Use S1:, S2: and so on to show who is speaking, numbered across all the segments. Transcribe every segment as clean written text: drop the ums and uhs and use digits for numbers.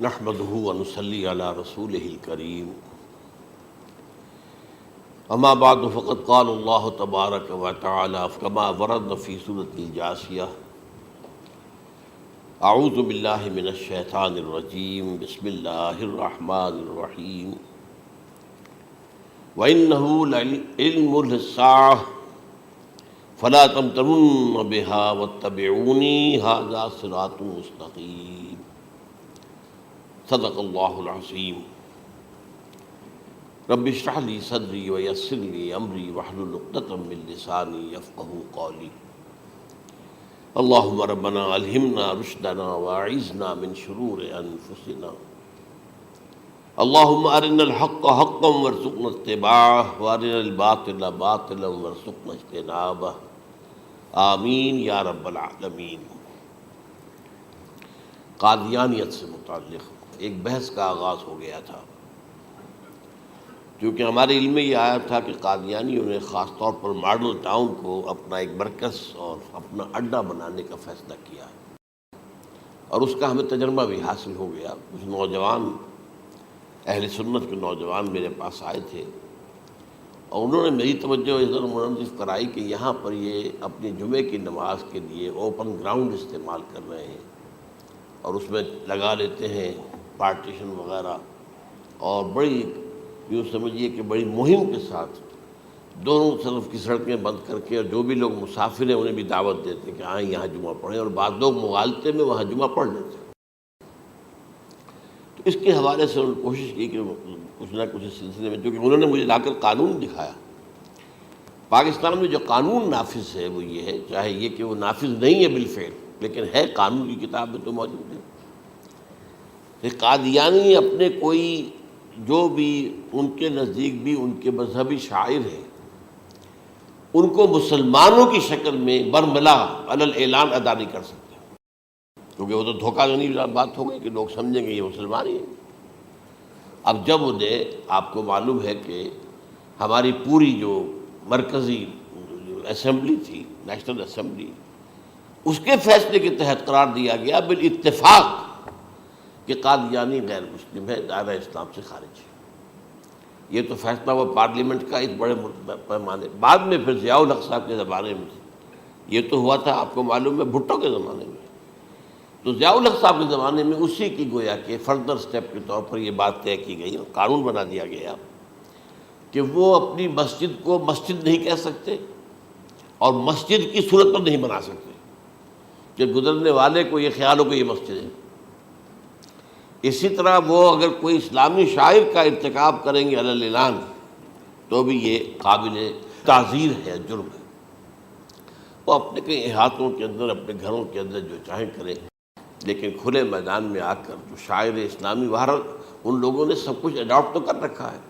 S1: نحمده ونصلي على رسوله الكريم اما بعد فقد قال الله تبارك وتعالى كما ورد في سورة الجاثية اعوذ بالله من الشيطان الرجيم بسم الله الرحمن الرحيم وإنه لعلم للساعة فلا تمترن بها واتبعوني هذا صراط مستقيم صدق اللہ العظیم رب اشرح لی صدری ویسر لی امری واحلل عقدۃ من لسانی یفقہوا قولی اللہم ربنا الہمنا رشدنا واعذنا من شرور انفسنا اللہم ارنا الحق حقا وارزقنا اتباعہ وارنا الباطل باطلا وارزقنا اجتنابہ آمین یا رب العالمین۔ قادیانیت سے متعلق ایک بحث کا آغاز ہو گیا تھا، کیونکہ ہمارے علم میں یہ آیا تھا کہ قادیانیوں نے خاص طور پر ماڈل ٹاؤن کو اپنا ایک مرکز اور اپنا اڈہ بنانے کا فیصلہ کیا، اور اس کا ہمیں تجربہ بھی حاصل ہو گیا۔ کچھ نوجوان اہل سنت کے نوجوان میرے پاس آئے تھے اور انہوں نے میری توجہ ادھر منصرف کرائی کہ یہاں پر یہ اپنی جمعے کی نماز کے لیے اوپن گراؤنڈ استعمال کر رہے ہیں اور اس میں لگا لیتے ہیں پارٹیشن وغیرہ، اور بڑی یوں سمجھیے کہ بڑی مہم کے ساتھ دونوں طرف کی سڑکیں بند کر کے، اور جو بھی لوگ مسافر ہیں انہیں بھی دعوت دیتے ہیں کہ آئیں یہاں جمعہ پڑھیں، اور بعض لوگ مغالطے میں وہاں جمعہ پڑھ لیتے ہیں۔ تو اس کے حوالے سے انہوں نے کوشش کی کہ کچھ نہ کچھ اس سلسلے میں، کیونکہ انہوں نے مجھے لا کر قانون دکھایا۔ پاکستان میں جو قانون نافذ ہے وہ یہ ہے، چاہے یہ کہ وہ نافذ نہیں ہے بالفعل، لیکن ہے، قانون کی کتاب میں تو موجود ہے کہ قادیانی اپنے کوئی جو بھی ان کے نزدیک بھی ان کے مذہبی شاعر ہیں، ان کو مسلمانوں کی شکل میں برملا علی الاعلان ادا نہیں کر سکتے، کیونکہ وہ تو دھوکہ دہی بات ہو گئی کہ لوگ سمجھیں گے یہ مسلمان ہی ہیں۔ اب جب انہیں، آپ کو معلوم ہے کہ ہماری پوری جو مرکزی اسمبلی تھی، نیشنل اسمبلی، اس کے فیصلے کے تحت قرار دیا گیا بالاتفاق کہ قادیانی غیر مسلم ہے، دائرہ اسلام سے خارج ہے۔ یہ تو فیصلہ وہ پارلیمنٹ کا ایک بڑے پیمانے، بعد میں پھر ضیاء الحق صاحب کے زمانے میں یہ تو ہوا تھا، آپ کو معلوم ہے، بھٹو کے زمانے میں۔ تو ضیاء الحق صاحب کے زمانے میں اسی کی گویا کہ فردر سٹیپ کے طور پر یہ بات طے کی گئی اور قانون بنا دیا گیا کہ وہ اپنی مسجد کو مسجد نہیں کہہ سکتے اور مسجد کی صورت پر نہیں بنا سکتے کہ گزرنے والے کو یہ خیال ہو کہ یہ مسجد ہے۔ اسی طرح وہ اگر کوئی اسلامی شاعر کا ارتکاب کریں گے علی الاعلان تو بھی یہ قابل تعزیر ہے، جرم ہے۔ وہ اپنے کئی احاطوں کے اندر، اپنے گھروں کے اندر جو چاہیں کریں، لیکن کھلے میدان میں آ کر جو شاعر اسلامی باہر، ان لوگوں نے سب کچھ اڈاپٹ تو کر رکھا ہے۔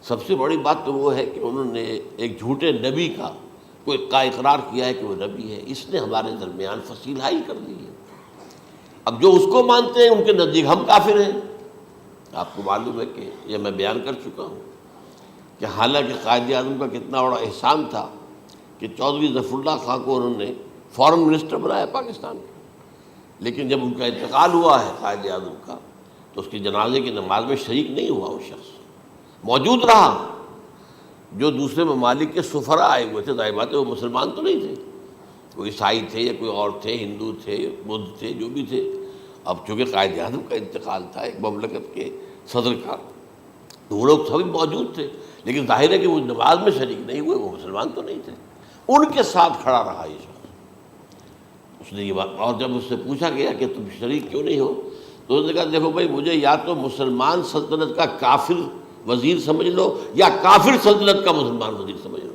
S1: سب سے بڑی بات تو وہ ہے کہ انہوں نے ایک جھوٹے نبی کا اقرار کیا ہے کہ وہ نبی ہے، اس نے ہمارے درمیان فصیل حائل کر دی ہے۔ اب جو اس کو مانتے ہیں ان کے نزدیک ہم کافر ہیں۔ آپ کو معلوم ہے کہ یہ میں بیان کر چکا ہوں کہ حالانکہ قائد اعظم کا کتنا بڑا احسان تھا کہ چودھری ظفر اللہ خان کو انہوں نے فارن منسٹر بنایا پاکستان کا، لیکن جب ان کا انتقال ہوا ہے قائد اعظم کا تو اس کی جنازے کی نماز میں شریک نہیں ہوا، وہ شخص موجود رہا۔ جو دوسرے ممالک کے سفراء آئے ہوئے تھے، ظاہر بات ہے وہ مسلمان تو نہیں تھے، کوئی عیسائی تھے یا کوئی اور تھے، ہندو تھے، بدھ تھے، جو بھی تھے۔ اب چونکہ قائد اعظم کا انتقال تھا ایک مملکت کے صدر کا، تو وہ لوگ سبھی موجود تھے، لیکن ظاہر ہے کہ وہ نماز میں شریک نہیں ہوئے، وہ مسلمان تو نہیں تھے۔ ان کے ساتھ کھڑا رہا یہ شخص۔ اس نے یہ بات، اور جب اس سے پوچھا گیا کہ تم شریک کیوں نہیں ہو تو اس نے کہا دیکھو بھائی، مجھے یا تو مسلمان سلطنت کا کافر وزیر سمجھ لو یا کافر سلطنت کا مسلمان وزیر سمجھ لو۔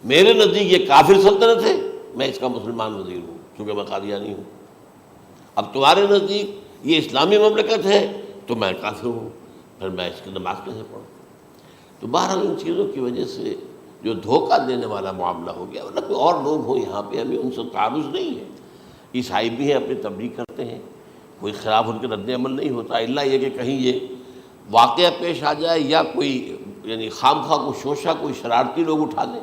S1: میرے نزدیک یہ کافر سلطنت ہے، میں اس کا مسلمان وزیر ہوں کیونکہ میں قادیانی ہوں۔ اب تمہارے نزدیک یہ اسلامی مملکت ہے تو میں کافر ہوں، پھر میں اس کی نماز کیسے پڑھوں؟ تو بہرحال ان چیزوں کی وجہ سے جو دھوکہ دینے والا معاملہ ہو گیا، ورنہ کوئی اور لوگ ہوں یہاں پہ، ہمیں ان سے تعارض نہیں ہے۔ عیسائی بھی ہیں، اپنی تبلیغ کرتے ہیں، کوئی خلاف ان کے رد عمل نہیں ہوتا، الا یہ کہ کہیں یہ واقعہ پیش آ جائے یا کوئی یعنی خام خواہ کو شوشہ کوئی شرارتی لوگ اٹھا دیں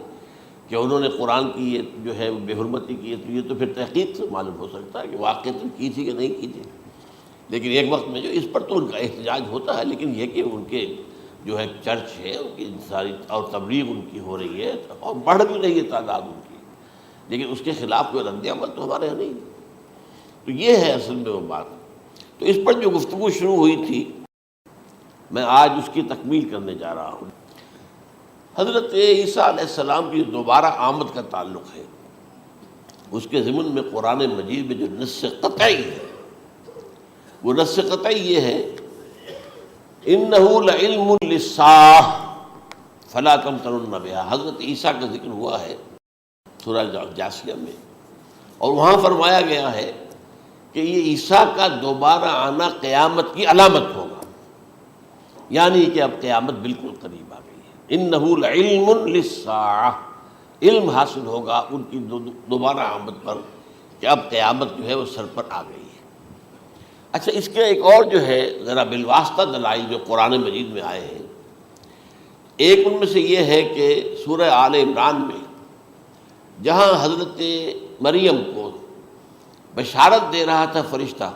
S1: کہ انہوں نے قرآن کی یہ جو ہے بے حرمتی کی ہے، تو یہ تو پھر تحقیق سے معلوم ہو سکتا ہے کہ واقعہ کی تھی کہ نہیں کی تھی۔ لیکن ایک وقت میں جو اس پر تو ان کا احتجاج ہوتا ہے، لیکن یہ کہ ان کے جو ہے چرچ ہے ان کی ساری اور تبلیغ ان کی ہو رہی ہے اور بڑھ بھی رہی ہے تعداد ان کی، لیکن اس کے خلاف کوئی رد عمل تو ہمارے یہاں نہیں۔ تو یہ ہے اصل میں وہ بات۔ تو اس پر جو گفتگو شروع ہوئی تھی میں آج اس کی تکمیل کرنے جا رہا ہوں۔ حضرت عیسیٰ علیہ السلام کی دوبارہ آمد کا تعلق ہے، اس کے ضمن میں قرآن مجید میں جو نص قطعی ہے، وہ نص قطعی یہ ہے اِنَّهُ لَعِلْمٌ لِلسَّاعَةِ فَلَا تَمْتَرُنَّ بِهَا۔ حضرت عیسیٰ کا ذکر ہوا ہے سورہ جاسیہ میں، اور وہاں فرمایا گیا ہے کہ یہ عیسیٰ کا دوبارہ آنا قیامت کی علامت ہوگا، یعنی کہ اب قیامت بالکل قریب آ گئی ہے۔ اِنَّهُ لَعِلْمٌ لِلسَّاعَةِ، علم حاصل ہوگا ان کی دوبارہ آمد پر کہ اب قیامت جو ہے وہ سر پر آ گئی ہے۔ اچھا، اس کے ایک اور جو ہے ذرا بالواسطہ دلائل جو قرآن مجید میں آئے ہیں، ایک ان میں سے یہ ہے کہ سورہ آل عمران میں جہاں حضرت مریم کو بشارت دے رہا تھا فرشتہ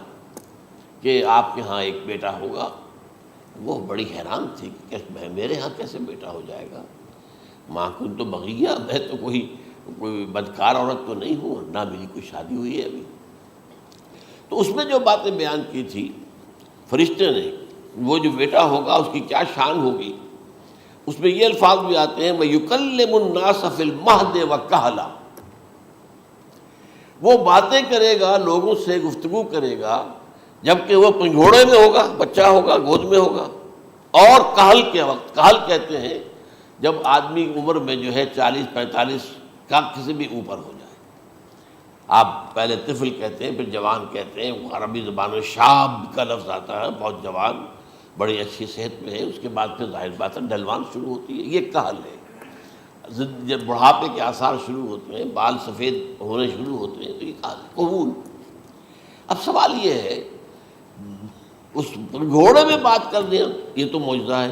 S1: کہ آپ کے ہاں ایک بیٹا ہوگا، وہ بڑی حیران تھی کہ میرے ہاں کیسے بیٹا ہو جائے گا، ماں کنت بغیہ، میں تو کوئی بدکار عورت تو نہیں ہوں، نہ میری کوئی شادی ہوئی ہے ابھی۔ تو اس میں جو باتیں بیان کی تھی فرشتے نے، وہ جو بیٹا ہوگا اس کی کیا شان ہوگی، اس میں یہ الفاظ بھی آتے ہیں وَيُكَلِّمُ النَّاسَ فِي الْمَهْدِ وَكَهْلًا، وہ باتیں کرے گا، لوگوں سے گفتگو کرے گا جبکہ وہ پنگھوڑے میں ہوگا، بچہ ہوگا، گود میں ہوگا، اور کہل کے وقت، کہل کہتے ہیں جب آدمی عمر میں جو ہے 40-45 کا کسی بھی اوپر ہو جائے، آپ پہلے طفل کہتے ہیں، پھر جوان کہتے ہیں، عربی زبان میں شاب کا لفظ آتا ہے، بہت جوان، بڑی اچھی صحت میں ہے، اس کے بعد پھر ظاہر بات ہے ڈھلوان شروع ہوتی ہے، یہ کہل ہے۔ جب بڑھاپے کے آثار شروع ہوتے ہیں، بال سفید ہونے شروع ہوتے ہیں، تو یہ کہل ہے، قبول۔ اب سوال یہ ہے اس گھوڑے میں بات کر دیں، یہ تو معجزہ ہے،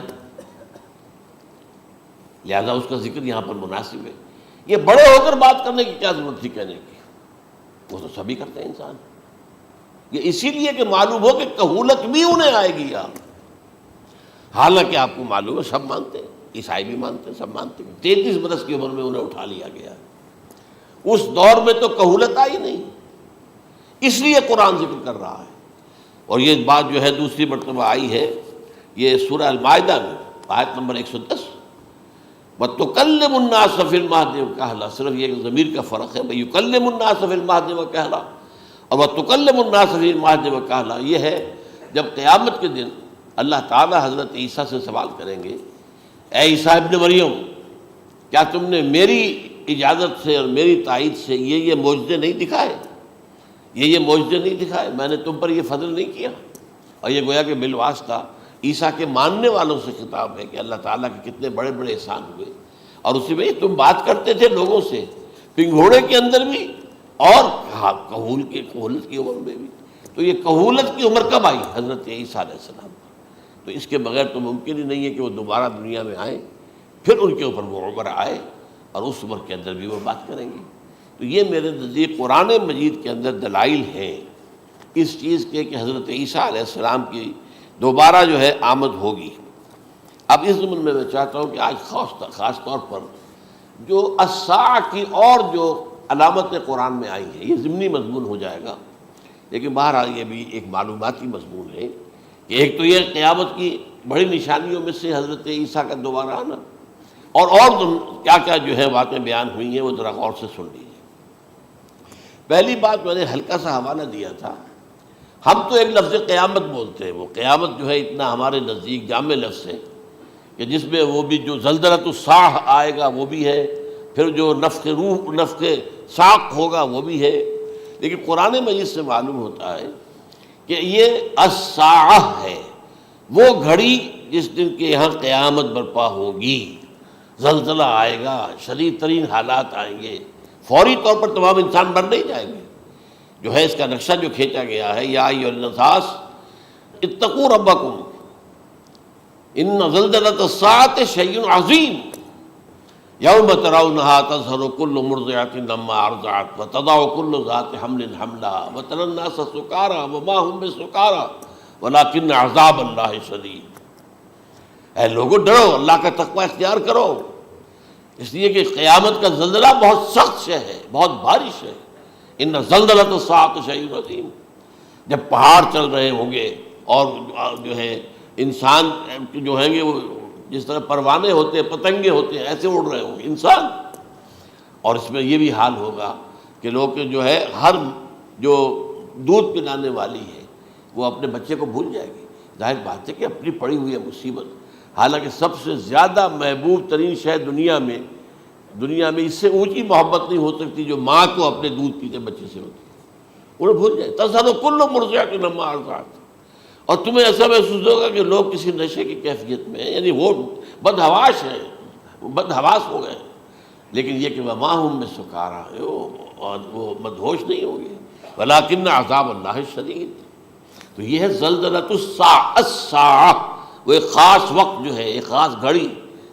S1: لہذا اس کا ذکر یہاں پر مناسب ہے۔ یہ بڑے ہو کر بات کرنے کی کیا ضرورت تھی کہنے کی، وہ تو سبھی کرتے ہیں انسان، یہ اسی لیے کہ معلوم ہو کہ کہولت بھی انہیں آئے گی یار، حالانکہ آپ کو معلوم ہے سب مانتے ہیں، عیسائی بھی مانتے ہیں، سب مانتے ہیں، 33 برس کی عمر میں انہیں اٹھا لیا گیا، اس دور میں تو کہولت آئی نہیں، اس لیے قرآن ذکر کر رہا ہے۔ اور یہ بات جو ہے دوسری مرتبہ آئی ہے یہ سورہ المائدہ میں آیت نمبر 110، وَتُكَلِّمُ النَّاسَ فِي الْمَهْدِ وَكَهْلًا، صرف یہ ضمیر کا فرق ہے، وَيُكَلِّمُ النَّاسَ فِي الْمَهْدِ وَكَهْلًا، اور وَتُكَلِّمُ النَّاسَ فِي الْمَهْدِ وَكَهْلًا یہ ہے جب قیامت کے دن اللہ تعالیٰ حضرت عیسیٰ سے سوال کریں گے، اے عیسیٰ ابن مریم، کیا تم نے میری اجازت سے اور میری تائید سے یہ معجزے نہیں دکھائے، یہ معجزے نہیں دکھائے، میں نے تم پر یہ فضل نہیں کیا؟ اور یہ گویا کہ بالواسطہ عیسیٰ کے ماننے والوں سے خطاب ہے کہ اللہ تعالیٰ کے کتنے بڑے بڑے احسان ہوئے، اور اسی میں تم بات کرتے تھے لوگوں سے پنگھوڑے کے اندر بھی اور کہولت کی عمر میں بھی، تو یہ کہولت کی عمر کب آئی؟ حضرت عیسیٰ علیہ السلام پر۔ تو اس کے بغیر تو ممکن ہی نہیں ہے کہ وہ دوبارہ دنیا میں آئیں، پھر ان کے اوپر وہ عمر آئے اور اس عمر کے اندر بھی وہ بات کریں گے۔ تو یہ میرے نزدیک قرآن مجید کے اندر دلائل ہیں اس چیز کے کہ حضرت عیسیٰ علیہ السلام کی دوبارہ جو ہے آمد ہوگی۔ اب اس ضمن میں چاہتا ہوں کہ آج خاص طور پر جو الساعہ کی اور جو علامتیں قرآن میں آئی ہیں، یہ ضمنی مضمون ہو جائے گا، لیکن بہرحال یہ بھی ایک معلوماتی مضمون ہے کہ ایک تو یہ قیامت کی بڑی نشانیوں میں سے حضرت عیسیٰ کا دوبارہ آنا، اور کیا کیا جو ہے باتیں بیان ہوئی ہیں وہ ذرا غور سے سن لیجیے۔ پہلی بات میں نے ہلکا سا حوالہ دیا تھا، ہم تو ایک لفظ قیامت بولتے ہیں، وہ قیامت جو ہے اتنا ہمارے نزدیک جامع لفظ ہے کہ جس میں وہ بھی جو زلزلۃ الساعہ آئے گا وہ بھی ہے، پھر جو نفخ روح نفخ ساق ہوگا وہ بھی ہے، لیکن قرآن مجید سے معلوم ہوتا ہے کہ یہ الساعہ ہے، وہ گھڑی جس دن کے یہاں قیامت برپا ہوگی، زلزلہ آئے گا، شدید ترین حالات آئیں گے، فوری طور پر تمام انسان مر نہیں جائیں گے۔ جو ہے اس کا نقشہ جو کھینچا گیا ہے، یا ایھا الناس اتقوا ربکم ان زلزلۃ الساعۃ شیء عظیم یوم ترونها تذہل کل مرضعۃ عما ارضعت وتضع کل ذات حمل حملها وتری الناس سکارى وما هم بسکارى ولیکن عذاب اللہ شدید، اے لوگوں ڈرو، اللہ کا تقوی اختیار کرو، اس لیے کہ قیامت کا زلزلہ بہت سخت شے ہے، بہت بھاری شے ہے۔ ان زلزلۃ الساعۃ شیء عظیم، جب پہاڑ چل رہے ہوں گے اور جو ہے انسان جو ہیں گے وہ جس طرح پروانے ہوتے ہیں، پتنگے ہوتے ہیں، ایسے اڑ رہے ہوں گے انسان، اور اس میں یہ بھی حال ہوگا کہ لوگ جو ہے ہر جو دودھ پلانے والی ہے وہ اپنے بچے کو بھول جائے گی۔ ظاہر بات ہے کہ اپنی پڑی ہوئی ہے مصیبت، حالانکہ سب سے زیادہ محبوب ترین شے دنیا میں اس سے اونچی محبت نہیں ہو سکتی جو ماں کو اپنے دودھ پیتے بچے سے ہوتی ہے، انہیں بھول جائے۔ تذہل کل مرضعۃ عما ارضعت، اور تمہیں ایسا محسوس ہوگا کہ لوگ کسی نشے کی کیفیت میں ہیں، یعنی وہ بدحواش ہیں، بدحواس ہو گئے، لیکن یہ کہ وما ہم بسکارى، اور وہ مدہوش نہیں ہوں گے، ولکن عذاب اللہ شدید۔ تو یہ ہے زلزلۃ الساعہ، وہ ایک خاص وقت جو ہے، ایک خاص گھڑی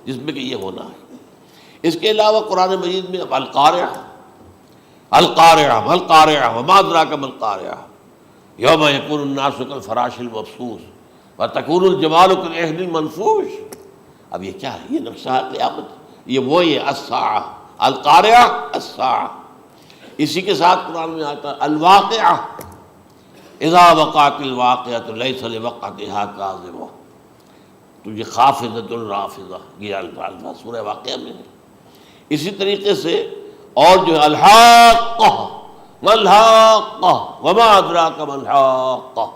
S1: جس میں کہ یہ ہونا ہے۔ اس کے علاوہ قرآن مجید میں القارعہ، القارعہ والقارعہ وما ادراک ما القارعہ، یوم یکون الناس کالفراش المبثوث وتکون الجبال کالعہن المنفوش۔ اب یہ کیا ہے؟ یہ نقشہ ہے قیامت، یہ الساعہ، القارعہ الساعہ۔ اسی کے ساتھ قرآن میں آتا ہے الواقعہ، اذا وقعت الواقعۃ لیس لوقعتها کاذبہ، تو یہ خافضۃ رافضہ، یہ الفاظ سورہ واقعہ میں ہے۔ اسی طریقے سے اور جو ہے الحاقہ، ما الحاقہ وما ادراک ما الحاقہ،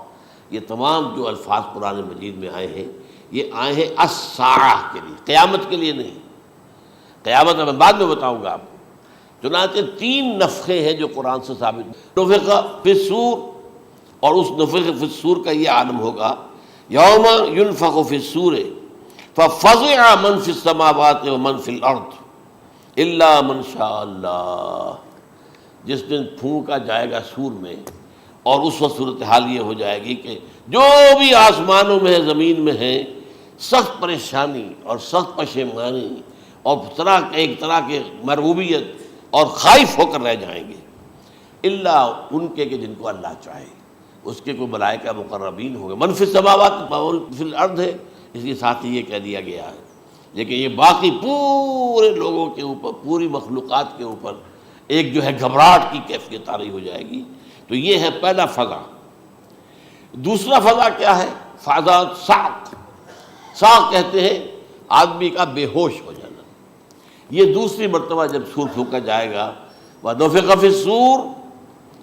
S1: یہ تمام جو الفاظ قرآن مجید میں آئے ہیں یہ آئے ہیں الساعہ کے لیے، قیامت کے لیے نہیں۔ قیامت میں بعد میں بتاؤں گا آپ کو۔ چنانچہ 3 نفخے ہیں جو قرآن سے ثابت، نفخ فی الصور، اور اس نفخ فی الصور کا یہ عالم ہوگا یوم ینفخ فی الصور ففزع من فی السماوات ومن فی الارض الا من شاء اللہ، جس دن پھونکا جائے گا سور میں، اور اس وقت صورتحال یہ ہو جائے گی کہ جو بھی آسمانوں میں ہے، زمین میں ہے، سخت پریشانی اور سخت پشیمانی اور ایک طرح کے مرعوبیت اور خائف ہو کر رہ جائیں گے، الا ان کے کہ جن کو اللہ چاہے، اس کے کوئی ملائکہ مقربین ہوں گے۔ من فی السماوات فی الارض ہے، اس لیے ساتھ ہی یہ کہہ دیا گیا ہے، لیکن یہ باقی پورے لوگوں کے اوپر، پوری مخلوقات کے اوپر ایک جو ہے گھبراہٹ کی کیفیت طاری ہو جائے گی۔ تو یہ ہے پہلا فضا۔ دوسرا فضا کیا ہے؟ فضا صعق، صعق کہتے ہیں آدمی کا بے ہوش ہو جانا۔ یہ دوسری مرتبہ جب سور پھونکا جائے گا، وَنُفِخَ فِي الصُّورِ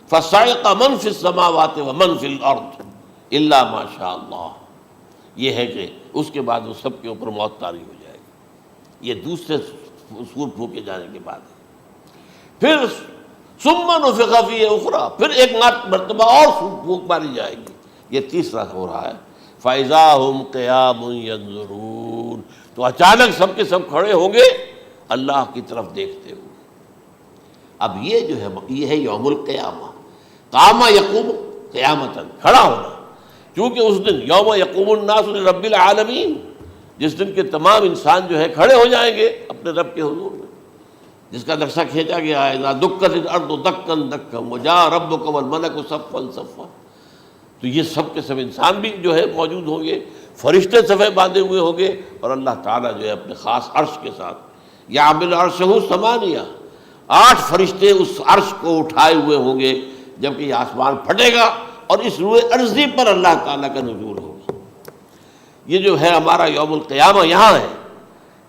S1: فَصَعِقَ مَن فِي السَّمَاوَاتِ وَمَن فِي الْأَرْضِ إِلَّا مَا شَاءَ اللَّهُ، یہ ہے کہ اس کے بعد وہ سب کے اوپر موت طاری ہو جائے گی۔ یہ دوسرے سور پھونکے جانے کے بعد ہے۔ پھر ثُمَّ نُفِخَ فِيهِ أُخْرَى، پھر ایک مرتبہ اور پھونک ماری جائے گی، یہ تیسرا ہو رہا ہے۔ فَإِذَا هُمْ قِيَامٌ يَنظُرُونَ، تو اچانک سب کے سب کھڑے ہوں گے اللہ کی طرف دیکھتے ہوئے۔ اب یہ جو ہے یہ ہے یوم القیامہ، قام یقوم قیامتاً، کھڑا ہونا، کیونکہ اس دن یوم یقوم الناس لرب العالمین، جس دن کے تمام انسان جو ہے کھڑے ہو جائیں گے اپنے رب کے حضور میں، جس کا نقشہ کھینچا گیا ہے اذا دکت الارض دکا دکا وجاء ربک والملک صفا صفا۔ تو یہ سب کے سب انسان بھی جو ہے موجود ہوں گے، فرشتے صفے باندھے ہوئے ہوں گے، اور اللہ تعالیٰ جو ہے اپنے خاص عرش کے ساتھ، یحمل عرشہ ثمانیہ، 8 فرشتے اس عرش کو اٹھائے ہوئے ہوں گے، جبکہ یہ آسمان پھٹے گا اور اس روئے ارضی پر اللہ تعالیٰ کا نزول ہوگا۔ یہ جو ہے ہمارا یوم القیامہ یہاں ہے،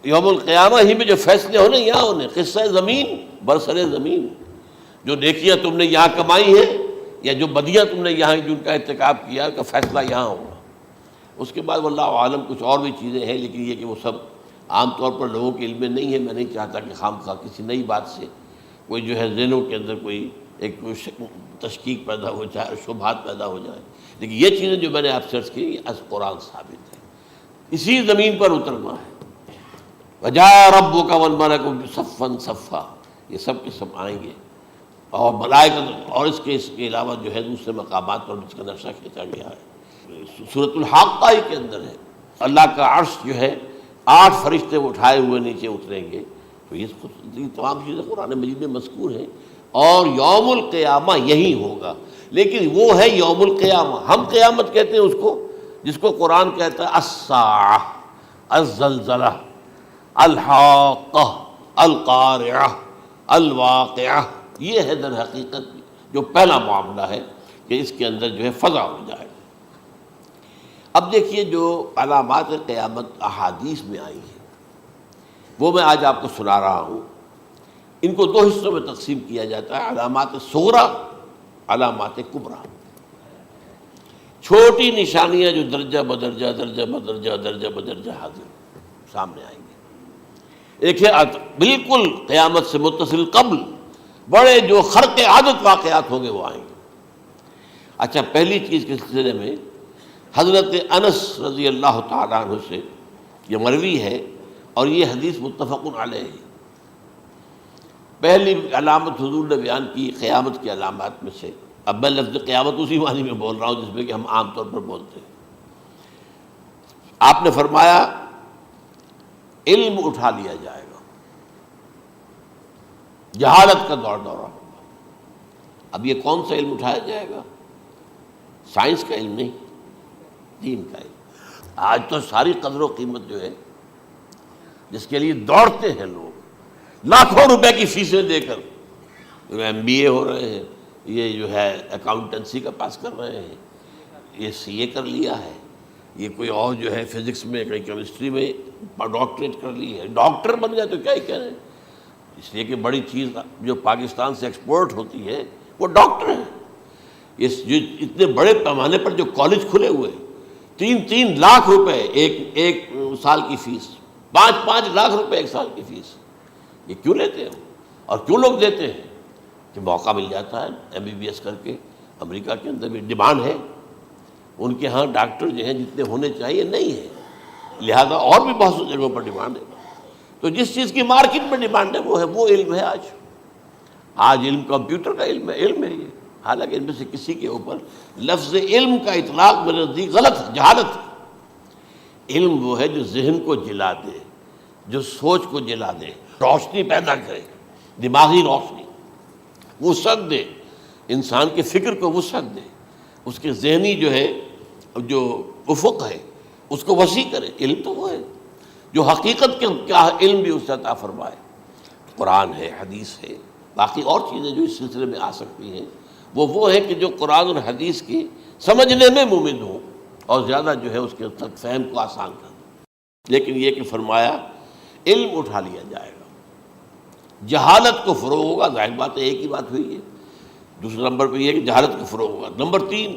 S1: یوم القیامہ ہی میں جو فیصلے ہونے یہاں ہونے، قصہ زمین برسر زمین، جو نیکیاں تم نے یہاں کمائی ہیں یا جو بدیاں تم نے یہاں جن کا ارتکاب کیا کا فیصلہ یہاں ہوگا۔ اس کے بعد واللہ عالم کچھ اور بھی چیزیں ہیں، لیکن یہ کہ وہ سب عام طور پر لوگوں کے علم میں نہیں ہے۔ میں نہیں چاہتا کہ خام خواہ کسی نئی بات سے کوئی جو ہے ذہنوں کے اندر کوئی ایک تشکیک پیدا ہو جائے اور شبہات پیدا ہو جائے، لیکن یہ چیزیں جو میں نے آپ سرچ کی از قرآن ثابت ہے، اسی زمین پر اترنا ہے۔ وجاء ربک والملک صفا صفا، یہ سب کے سب آئیں گے، اور ملائکہ، اور اس کے علاوہ جو ہے دوسرے مقامات پر جس کا نقشہ کھینچا گیا ہے سورۃ الحاقہ کے اندر ہے۔ اللہ کا عرش جو ہے 8 فرشتے اٹھائے ہوئے نیچے اتریں گے۔ تو یہ تمام چیزیں قرآن مجید میں مذکور ہیں، اور یوم القیامہ یہی ہوگا، لیکن وہ ہے یوم القیامہ، ہم قیامت کہتے ہیں اس کو جس کو قرآن کہتا ہے الساعہ، الزلزلہ، الحاقہ، القارعہ، الواقعہ۔ یہ ہے در حقیقت جو پہلا معاملہ ہے کہ اس کے اندر جو ہے فضا ہو جائے۔ اب دیکھیے جو علامات قیامت احادیث میں آئی ہیں وہ میں آج آپ کو سنا رہا ہوں۔ ان کو دو حصوں میں تقسیم کیا جاتا ہے، علامات صغریٰ، علامات کبریٰ۔ چھوٹی نشانیاں جو درجہ بدرجہ درجہ بدرجہ درجہ بدرجہ حاضر سامنے آئیں گے۔ ایک ہے بالکل قیامت سے متصل قبل بڑے جو خرق عادت واقعات ہوں گے وہ آئیں گے۔ اچھا، پہلی چیز کے سلسلے میں حضرت انس رضی اللہ تعالیٰ عنہ سے یہ مروی ہے اور یہ حدیث متفق علیہ ہے۔ پہلی علامت حضور نے بیان کی قیامت کی علامات میں سے، اب میں لفظ قیامت اسی معنی میں بول رہا ہوں جس میں کہ ہم عام طور پر بولتے ہیں۔ آپ نے فرمایا علم اٹھا لیا جائے گا، جہالت کا دور دورہ ہوگا۔ اب یہ کون سا علم اٹھایا جائے گا؟ سائنس کا علم نہیں، دین کا علم۔ آج تو ساری قدر و قیمت جو ہے جس کے لیے دوڑتے ہیں لوگ، لاکھوں روپے کی فیسیں دے کر، ایم بی اے ہو رہے ہیں، یہ جو ہے اکاؤنٹنسی کا پاس کر رہے ہیں، یہ سی اے کر لیا ہے، یہ کوئی اور جو ہے فزکس میں کوئی کیمسٹری میں ڈاکٹریٹ کر لی ہے، ڈاکٹر بن گیا تو کیا ہی کہہ رہے ہیں۔ اس لیے کہ بڑی چیز جو پاکستان سے ایکسپورٹ ہوتی ہے وہ ڈاکٹر ہیں۔ جو اتنے بڑے پیمانے پر جو کالج کھلے ہوئے، 3 لاکھ روپے ایک سال کی فیس، 5 لاکھ روپے ایک سال کی فیس، یہ کیوں لیتے ہیں اور کیوں لوگ دیتے ہیں؟ کہ موقع مل جاتا ہے ایم بی بی ایس کر کے۔ امریکہ کے اندر بھی ڈیمانڈ ہے، ان کے ہاں ڈاکٹر جو ہیں جتنے ہونے چاہیے نہیں ہے، لہذا اور بھی بہت سی جگہوں پر ڈیمانڈ ہے۔ تو جس چیز کی مارکیٹ میں ڈیمانڈ ہے وہ علم ہے۔ آج علم کمپیوٹر کا علم ہے یہ، حالانکہ ان میں سے کسی کے اوپر لفظ علم کا اطلاق میرے نزدیک غلط ہے، جہالت ہے۔ علم وہ ہے جو ذہن کو جلا دے، جو سوچ کو جلا دے، روشنی پیدا کرے، دماغی روشنی، وسعت دے، انسان کے فکر کو وسعت دے، اس کے ذہنی جو ہے جو افق ہے اس کو وسیع کرے۔ علم تو وہ ہے جو حقیقت کے کیا علم بھی اس سے عطا فرمائے۔ قرآن ہے، حدیث ہے، باقی اور چیزیں جو اس سلسلے میں آ سکتی ہیں وہ ہے کہ جو قرآن اور حدیث کی سمجھنے میں ممد ہوں اور زیادہ جو ہے اس کے تک فہم کو آسان کر دیں۔ لیکن یہ کہ فرمایا علم اٹھا لیا جائے گا، جہالت کو فروغ ہوگا، ظاہر بات ہے ایک ہی بات ہوئی ہے۔ دوسرے نمبر پہ یہ کہ جہالت کو فروغ ہوگا۔ نمبر 3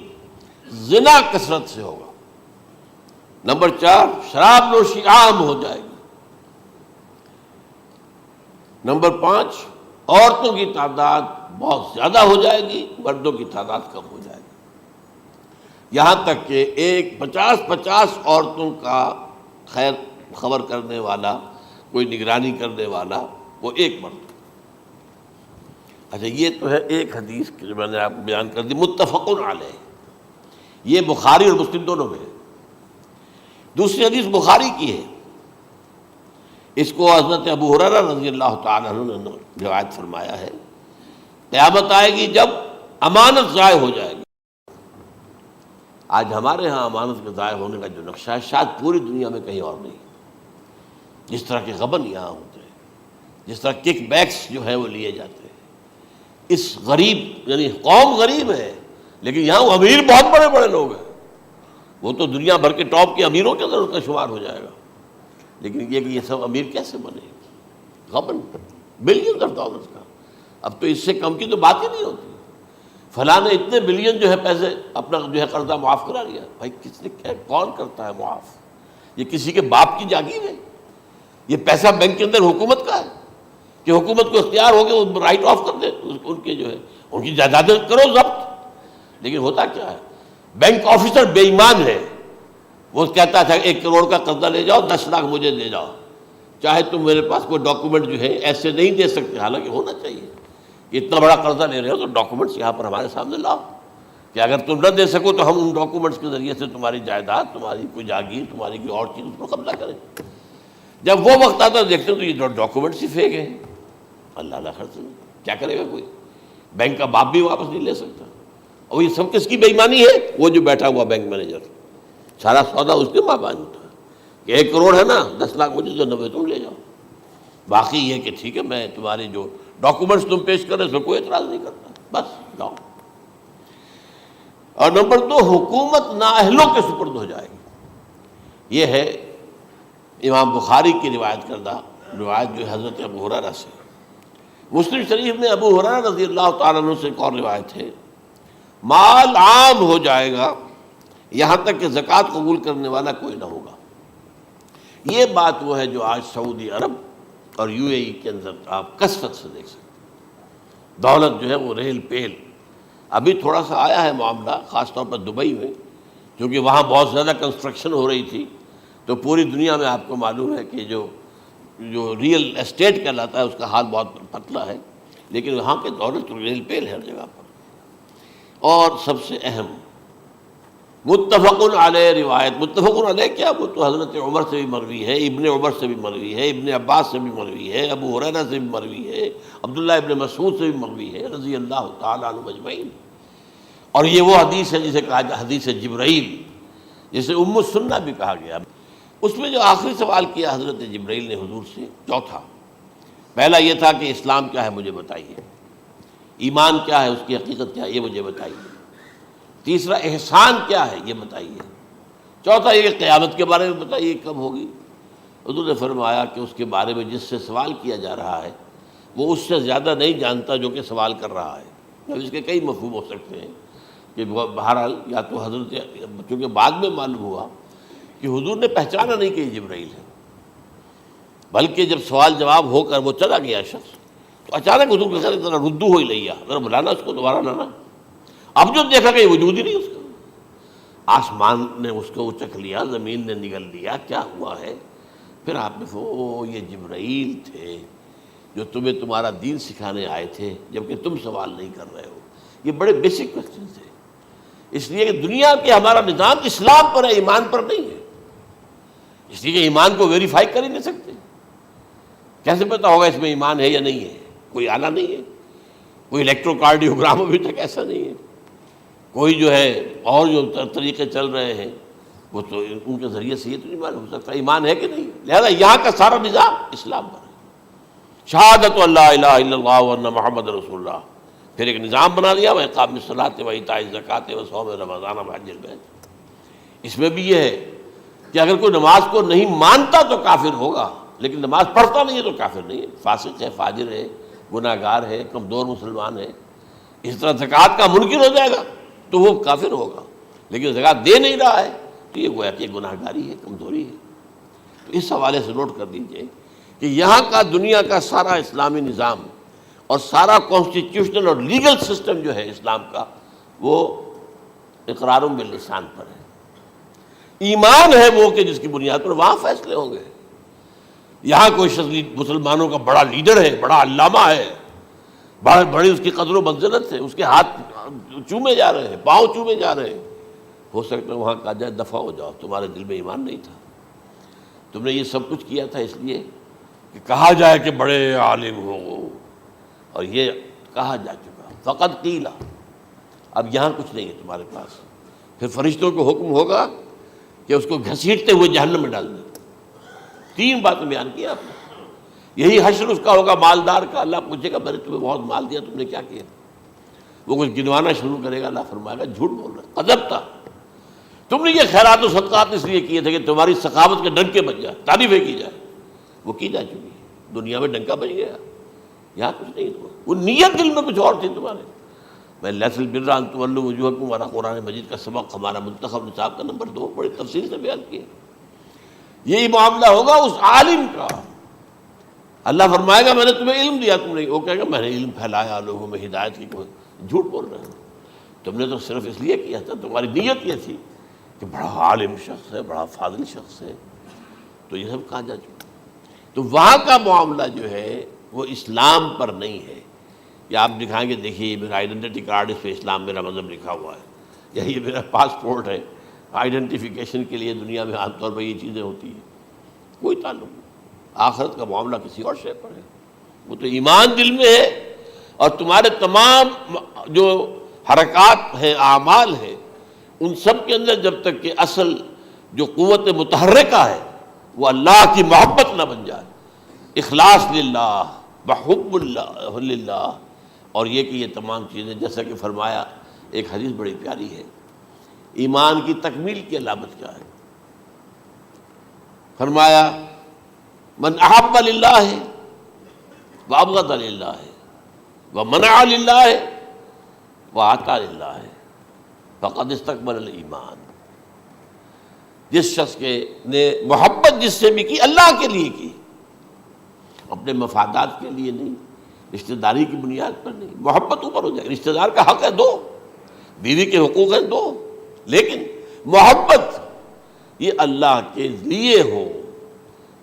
S1: زنا کثرت سے ہوگا۔ نمبر 4 شراب نوشی عام ہو جائے گی۔ نمبر 5 عورتوں کی تعداد بہت زیادہ ہو جائے گی، مردوں کی تعداد کم ہو جائے گی، یہاں تک کہ 50 عورتوں کا خیر خبر کرنے والا، کوئی نگرانی کرنے والا، وہ ایک مرد۔ اچھا، یہ تو ہے ایک حدیث جو میں نے آپ کو بیان کر دی، متفق علیہ، یہ بخاری اور مسلم دونوں میں ہے۔ دوسری حدیث بخاری کی ہے، اس کو حضرت ابو ہریرہ رضی اللہ تعالیٰ عنہ نے روایت فرمایا ہے، قیامت آئے گی جب امانت ضائع ہو جائے گی۔ آج ہمارے ہاں امانت کے ضائع ہونے کا جو نقشہ ہے شاید پوری دنیا میں کہیں اور نہیں۔ جس طرح کے غبن یہاں ہوتے ہیں، جس طرح کک بیکس جو ہے وہ لیے جاتے ہیں، اس غریب یعنی قوم غریب ہے لیکن یہاں وہ امیر بہت بڑے بڑے لوگ ہیں، وہ تو دنیا بھر کے ٹاپ کے امیروں کے اندر اس کا شمار ہو جائے گا، لیکن یہ کہ یہ سب امیر کیسے بنے؟ غبن بلین آف ڈالرز کا، اب تو اس سے کم کی تو بات ہی نہیں ہوتی۔ فلاں نے اتنے بلین جو ہے پیسے اپنا جو ہے قرضہ معاف کرا لیا۔ بھائی کس نے کیا، کون کرتا ہے معاف؟ یہ کسی کے باپ کی جاگیر ہے؟ یہ پیسہ بینک کے اندر حکومت کا ہے کہ حکومت کو اختیار ہو گیا وہ رائٹ آف کر دے ان کے جو ہے ان کی جائیدادیں کرو ضبط۔ لیکن ہوتا کیا ہے، بینک آفیسر بے ایمان ہے، وہ کہتا تھا 1 کروڑ کا قرضہ لے جاؤ، 10 لاکھ مجھے دے جاؤ، چاہے تم میرے پاس کوئی ڈاکومنٹ جو ہے ایسے نہیں دے سکتے، حالانکہ ہونا چاہیے کہ اتنا بڑا قرضہ لے رہے ہو تو ڈاکومنٹس یہاں پر ہمارے سامنے لاؤ کہ اگر تم نہ دے سکو تو ہم ان ڈاکومنٹس کے ذریعے سے تمہاری جائیداد، تمہاری کوئی جاگیر، تمہاری کوئی اور چیز اس کو قبضہ کریں۔ جب وہ وقت آتا دیکھتے تو یہ ڈاکومنٹس ہی فیک ہیں، اللہ خرچ کیا کرے گا کوئی؟ بینک کا باپ بھی واپس نہیں لے سکتا. اور یہ سب کس کی بے ایمانی ہے؟ وہ جو بیٹھا ہوا بینک مینیجر، سارا سودا اس کے ماں باپ ہوتا ہے کہ 1 کروڑ ہے نا، 10 لاکھ مجھے دو، 90 تم لے جاؤ. باقی یہ کہ ٹھیک ہے میں تمہارے جو ڈاکومنٹس تم پیش کر رہے اس میں کوئی اعتراض نہیں کرتا، بس جاؤ. اور نمبر 2، حکومت نااہلوں کے سپرد ہو جائے گی. یہ ہے امام بخاری کی روایت کردہ روایت جو حضرت ابو ہریرہ سے. مسلم شریف میں ابو ہریرہ رضی اللہ تعالیٰ عنہ سے ایک اور روایت ہے، مال عام ہو جائے گا یہاں تک کہ زکوٰۃ قبول کرنے والا کوئی نہ ہوگا. یہ بات وہ ہے جو آج سعودی عرب اور یو اے ای کے اندر آپ کثرت سے دیکھ سکتے ہیں. دولت جو ہے وہ ریل پیل. ابھی تھوڑا سا آیا ہے معاملہ خاص طور پر دبئی میں، کیونکہ وہاں بہت زیادہ کنسٹرکشن ہو رہی تھی، تو پوری دنیا میں آپ کو معلوم ہے کہ جو ریئل اسٹیٹ کہلاتا ہے اس کا حال بہت پتلا ہے، لیکن وہاں کے دولت ریل پیل ہے ہر جگہ پر. اور سب سے اہم متفق علیہ روایت. متفق علیہ کیا؟ وہ تو حضرت عمر سے بھی مروی ہے، ابن عمر سے بھی مروی ہے، ابن عباس سے بھی مروی ہے، ابو ہریرہ سے بھی مروی ہے، عبداللہ ابن مسعود سے بھی مروی ہے رضی اللہ تعالیٰ عنہ اجمعین. اور یہ وہ حدیث ہے جسے کہا جائے حدیث جبرائیل، جسے ام السنہ بھی کہا گیا. اس میں جو آخری سوال کیا حضرت جبرائیل نے حضور سے، چوتھا، پہلا یہ تھا کہ اسلام کیا ہے مجھے بتائیے، ایمان کیا ہے، اس کی حقیقت کیا ہے یہ مجھے بتائیے، تیسرا احسان کیا ہے یہ بتائیے، چوتھا یہ کہ قیامت کے بارے میں بتائیے کب ہوگی. حضور نے فرمایا کہ اس کے بارے میں جس سے سوال کیا جا رہا ہے وہ اس سے زیادہ نہیں جانتا جو کہ سوال کر رہا ہے. اب اس کے کئی مفہوم ہو سکتے ہیں کہ بہرحال یا تو حضرت، چونکہ بعد میں معلوم ہوا کہ حضور نے پہچانا نہیں کہ یہ جبرائیل ہے، بلکہ جب سوال جواب ہو کر وہ چلا گیا شخص تو اچانک حضور کے خیال ذرا ردو ہو ہی لیا، ذرا بلانا اس کو دوبارہ لانا. اب جو دیکھا کہ وجود ہی نہیں اس کا، آسمان نے اس کو اچک لیا، زمین نے نگل لیا، کیا ہوا ہے؟ پھر آپ نے یہ جبرائیل تھے جو تمہیں تمہارا دین سکھانے آئے تھے جبکہ تم سوال نہیں کر رہے ہو. یہ بڑے بیسک کوسچن تھے، اس لیے کہ دنیا کے ہمارا نظام اسلام پر ہے، ایمان پر نہیں ہے. اس لیے کہ ایمان کو ویریفائی کر ہی نہیں سکتے. کیسے پتہ ہوگا اس میں ایمان ہے یا نہیں ہے؟ کوئی آلہ نہیں ہے، کوئی الیکٹروکارڈیوگرام ابھی تک ایسا نہیں ہے، کوئی جو ہے اور جو طریقے چل رہے ہیں وہ تو ان کے ذریعے سے یہ تو نہیں معلوم ہو سکتا ایمان ہے کہ نہیں. لہذا یہاں کا سارا نظام اسلام پر ہے. شہادت اللہ الہ الا اللہ وان محمد رسول اللہ، پھر ایک نظام بنا دیا، وہ اقام الصلاۃ و ایتاء الزکوٰۃ و صوم رمضان و حج البیت. اس میں بھی یہ ہے کہ اگر کوئی نماز کو نہیں مانتا تو کافر ہوگا، لیکن نماز پڑھتا نہیں ہے تو کافر نہیں ہے، فاسق ہے، فاجر ہے، گناہ گار ہے، کمزور مسلمان ہے. اس طرح زکوٰۃ کا منکر ہو جائے گا تو وہ کافر ہوگا، لیکن زکوٰۃ دے نہیں رہا ہے تو یہ گویا کہ گناہ گاری ہے، کمزوری ہے. تو اس حوالے سے نوٹ کر دیجئے کہ یہاں کا دنیا کا سارا اسلامی نظام اور سارا کانسٹیٹیوشنل اور لیگل سسٹم جو ہے اسلام کا وہ اقرار باللسان پر ہے. ایمان ہے وہ کہ جس کی بنیاد پر وہاں فیصلے ہوں گے. یہاں کوئی شخص مسلمانوں کا بڑا لیڈر ہے، بڑا علامہ ہے، بڑی اس کی قدر و منزلت ہے، اس کے ہاتھ چومے جا رہے ہیں، پاؤں چومے جا رہے ہیں، ہو سکتا ہے وہاں کہا جائے دفع ہو جاؤ، تمہارے دل میں ایمان نہیں تھا، تم نے یہ سب کچھ کیا تھا اس لیے کہ کہا جائے کہ بڑے عالم ہو، اور یہ کہا جا چکا فقط قیل. اب یہاں کچھ نہیں ہے تمہارے پاس. پھر فرشتوں کو حکم ہوگا کہ اس کو گھسیٹتے ہوئے جہنم میں ڈال دیں. 3 باتیں بیان کی آپ نے. یہی حشر اس کا ہوگا مالدار کا. اللہ پوچھے گا میں نے تمہیں بہت مال دیا، تم نے کیا کیا؟ وہ کچھ گنوانا شروع کرے گا، اللہ فرمائے گا جھوٹ بول رہا ہے، قذبت، تم نے یہ خیرات و صدقات اس لیے کیے تھے کہ تمہاری سخاوت کے ڈنکے بج جائے، تعریفیں کی جائے. وہ کی جا چکی ہے، دنیا میں ڈنکا بج گیا. یہاں کچھ نہیں، وہ نیت دل میں کچھ اور تھی تمہارے. میں لیس البر ان تولوا وجوہکم والا قرآن مجید کا سبق ہمارا منتخب نصاب کا نمبر 2 بڑی تفصیل سے بیان کیا. یہی معاملہ ہوگا اس عالم کا. اللہ فرمائے گا میں نے تمہیں علم دیا، تم نہیں. وہ کہے گا میں نے علم پھیلایا لوگوں میں ہدایت کی. کوئی جھوٹ بول رہے ہو، تم نے تو صرف اس لیے کیا تھا، تمہاری نیت یہ تھی کہ بڑا عالم شخص ہے، بڑا فاضل شخص ہے. تو یہ سب کہا جا چکا. تو وہاں کا معاملہ جو ہے وہ اسلام پر نہیں ہے. یا آپ دکھائیں گے دیکھیے یہ میرا آئیڈینٹی کارڈ، اس پہ اسلام میرا مذہب لکھا ہوا ہے، یا یہ میرا پاسپورٹ ہے. آئیڈینٹیفیکیشن کے لیے دنیا میں عام طور پر یہ چیزیں ہوتی ہیں. کوئی تعلق نہیں. آخرت کا معاملہ کسی اور شے پر ہے. وہ تو ایمان دل میں ہے اور تمہارے تمام جو حرکات ہیں، اعمال ہیں، ان سب کے اندر جب تک کہ اصل جو قوت متحرکہ ہے وہ اللہ کی محبت نہ بن جائے، اخلاص للہ، بحب اللہ للہ، اور یہ کہ یہ تمام چیزیں جیسا کہ فرمایا، ایک حدیث بڑی پیاری ہے، ایمان کی تکمیل کی علامت کیا ہے؟ فرمایا من احب للہ وابغض للہ ومنع للہ واعطى للہ فقد استکمل الایمان۔ جس شخص کے نے محبت جس سے بھی کی، اللہ کے لیے کی، اپنے مفادات کے لیے نہیں، رشتہ داری کی بنیاد پر نہیں، محبت اوپر ہو جائے، رشتہ دار کا حق ہے دو، بیوی کے حقوق ہیں دو، لیکن محبت یہ اللہ کے لیے ہو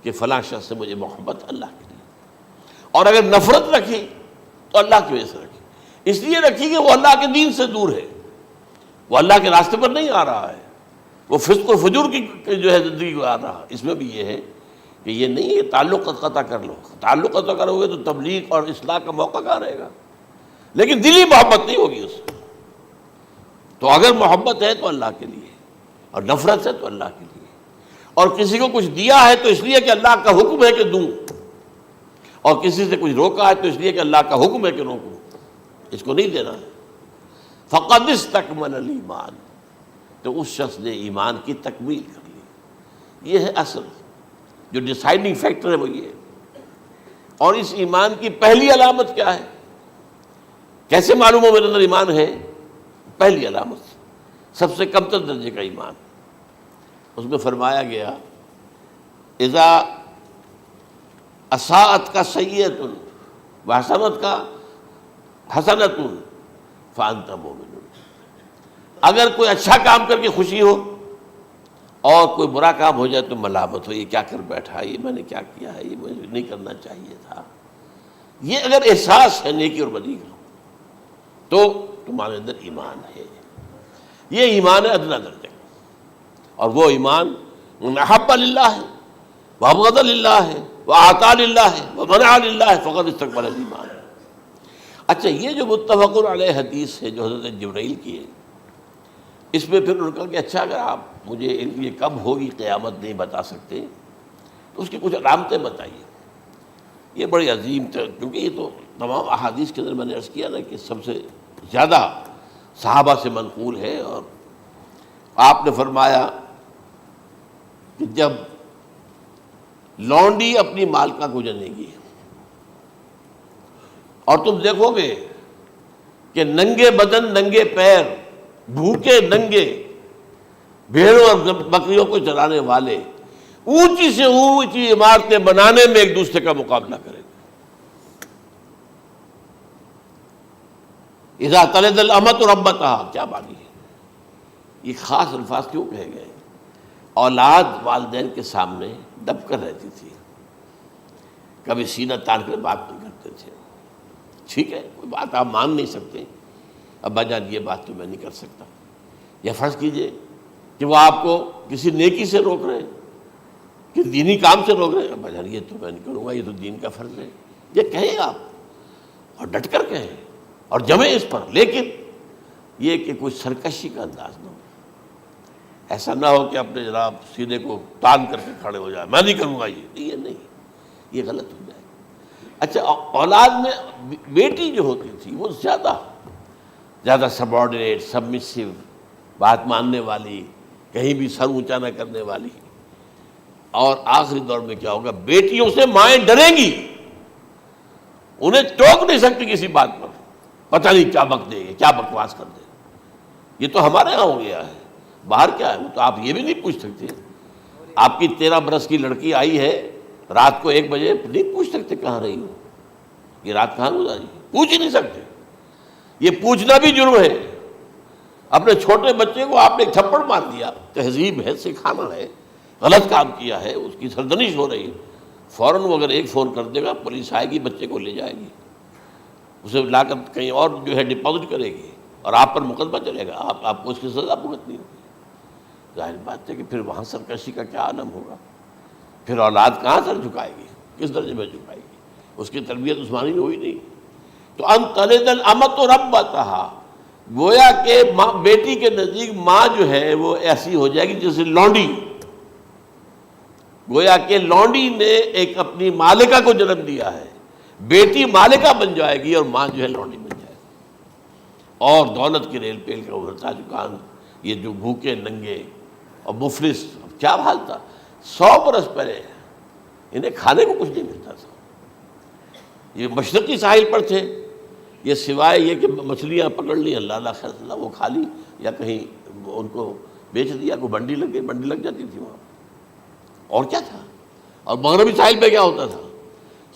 S1: کہ فلاں شخص سے مجھے محبت اللہ کے لیے، اور اگر نفرت رکھی تو اللہ کی وجہ سے رکھی، اس لیے رکھی کہ وہ اللہ کے دین سے دور ہے، وہ اللہ کے راستے پر نہیں آ رہا ہے، وہ فسق و فجور کی جو ہے زندگی کو آ رہا۔ اس میں بھی یہ ہے کہ یہ نہیں ہے تعلق قطع کر لو، تعلق قطع کرو گے تو تبلیغ اور اصلاح کا موقع کہاں رہے گا، لیکن دلی محبت نہیں ہوگی اس سے۔ تو اگر محبت ہے تو اللہ کے لیے، اور نفرت ہے تو اللہ کے لیے، اور کسی کو کچھ دیا ہے تو اس لیے کہ اللہ کا حکم ہے کہ دوں، اور کسی سے کچھ روکا ہے تو اس لیے کہ اللہ کا حکم ہے کہ روکوں، اس کو نہیں دینا ہے۔ فقد استکمل الایمان، تو اس شخص نے ایمان کی تکمیل کر لی۔ یہ ہے اصل جو ڈیسائیڈنگ فیکٹر ہے، وہ یہ ہے۔ اور اس ایمان کی پہلی علامت کیا ہے؟ کیسے معلوم ہو میرے اندر ایمان ہے؟ پہلی علامت سب سے کم تر درجے کا ایمان، اس میں فرمایا گیا اذا اساءت کا سیئۃ وحسنت کا حسنۃ فانت مومن، اگر کوئی اچھا کام کر کے خوشی ہو اور کوئی برا کام ہو جائے تو ملامت ہو، یہ کیا کر بیٹھا، یہ میں نے کیا کیا ہے، یہ مجھے نہیں کرنا چاہیے تھا، یہ اگر احساس ہے نیکی اور بدی کا تو تمہارے اندر ایمان ہے۔ یہ ایمان ہے ادنا درجے کا، اور وہ ایمان من احب للہ وابغض للہ واعطى للہ ومنع للہ فقد استکمل الایمان۔ اچھا، یہ جو متفق علیہ حدیث ہے جو حضرت جبرائیل کی ہے، اس میں پھر انہوں نے کہا کہ اچھا اگر آپ مجھے یہ کب ہوگی قیامت نہیں بتا سکتے تو اس کی کچھ علامتیں بتائیے۔ یہ بڑی عظیم تھا، کیونکہ یہ تو تمام احادیث کے اندر میں نے عرض کیا نا کہ سب سے زیادہ صحابہ سے منقول ہے، اور آپ نے فرمایا کہ جب لونڈی اپنی مالکہ کو جنے گی اور تم دیکھو گے کہ ننگے بدن ننگے پیر بھوکے ننگے بھیڑوں اور بکریوں کو چرانے والے اونچی سے اونچی عمارتیں بنانے میں ایک دوسرے کا مقابلہ کریں گے۔ اذا تلد الامۃ ربتها، کیا بانی ہے، یہ خاص الفاظ کیوں کہے گئے؟ اولاد والدین کے سامنے دب کر رہتی تھی، کبھی سینہ تان کر بات نہیں کرتے تھے، ٹھیک ہے کوئی بات آپ مان نہیں سکتے، ابا جان یہ بات تو میں نہیں کر سکتا، یا فرض کیجئے کہ وہ آپ کو کسی نیکی سے روک رہے ہیں، کہ دینی کام سے روک رہے ہیں، ابا جان یہ تو میں نہیں کروں گا، یہ تو دین کا فرض ہے، یہ کہیں آپ اور ڈٹ کر کہیں اور جمیں اس پر، لیکن یہ کہ کوئی سرکشی کا انداز نہ ہو، ایسا نہ ہو کہ اپنے جناب سینے کو تان کر کے کھڑے ہو جائے، میں نہیں کروں گا، یہ نہیں، یہ غلط ہو جائے۔ اچھا، اولاد میں بیٹی جو ہوتی تھی وہ زیادہ سبارڈینیٹ، سبمسیو، بات ماننے والی، کہیں بھی سر اونچا نہ کرنے والی، اور آخری دور میں کیا ہوگا، بیٹیوں سے مائیں ڈریں گی، انہیں ٹوک نہیں سکتی کسی بات پر، پتہ نہیں کیا بک دے گی، کیا بکواس کر دے گی۔ یہ تو ہمارے ہاں ہو گیا ہے، باہر کیا ہے وہ تو آپ یہ بھی نہیں پوچھ سکتے، آپ کی 13 برس کی لڑکی آئی ہے رات کو 1 بجے، نہیں پوچھ سکتے کہاں رہی ہو، یہ رات کہاں گزاری، پوچھ ہی نہیں سکتے، یہ پوچھنا بھی جرم ہے۔ اپنے چھوٹے بچے کو آپ نے ایک تھپڑ مار دیا، تہذیب ہے، سکھانا ہے، غلط کام کیا ہے، اس کی سرزنش ہو رہی ہے، فوراً وہ اگر ایک فون کر دے گا پولیس آئے گی، بچے کو لے جائے گی، اسے لا کر کہیں اور جو ہے ڈپازٹ کرے گی، اور آپ پر مقدمہ چلے گا، آپ کو اس کی سزا بھگتنی ہوگی۔ ظاہر بات ہے کہ پھر وہاں سرکشی کا کیا عالم ہوگا، پھر اولاد کہاں سر جھکائے گی، کس درجے میں جھکائے گی، اس کی تربیت عثمانی میں ہوئی نہیں، تو ان تلد الامۃ ربتہا، گویا کہ بیٹی کے نزدیک ماں جو ہے وہ ایسی ہو جائے گی جیسے لونڈی، گویا کہ لونڈی نے ایک اپنی مالکہ کو جنم دیا ہے، بیٹی مالکہ بن جائے گی اور ماں جو ہے لونڈی بن جائے گی، اور دولت کی ریل پیل کا ابھرتا دکان، یہ جو بھوکے ننگے اور مفلس، کیا حال تھا 100 برس پہلے، انہیں کھانے کو کچھ نہیں ملتا تھا، یہ مشرقی ساحل پر تھے، یہ سوائے یہ کہ مچھلیاں پکڑ لی اللہ خیر اللہ وہ کھا لی، یا کہیں ان کو بیچ دیا، کوئی بنڈی لگ گئی، بنڈی لگ جاتی تھی وہاں، اور کیا تھا؟ اور مغربی ساحل پہ کیا ہوتا تھا؟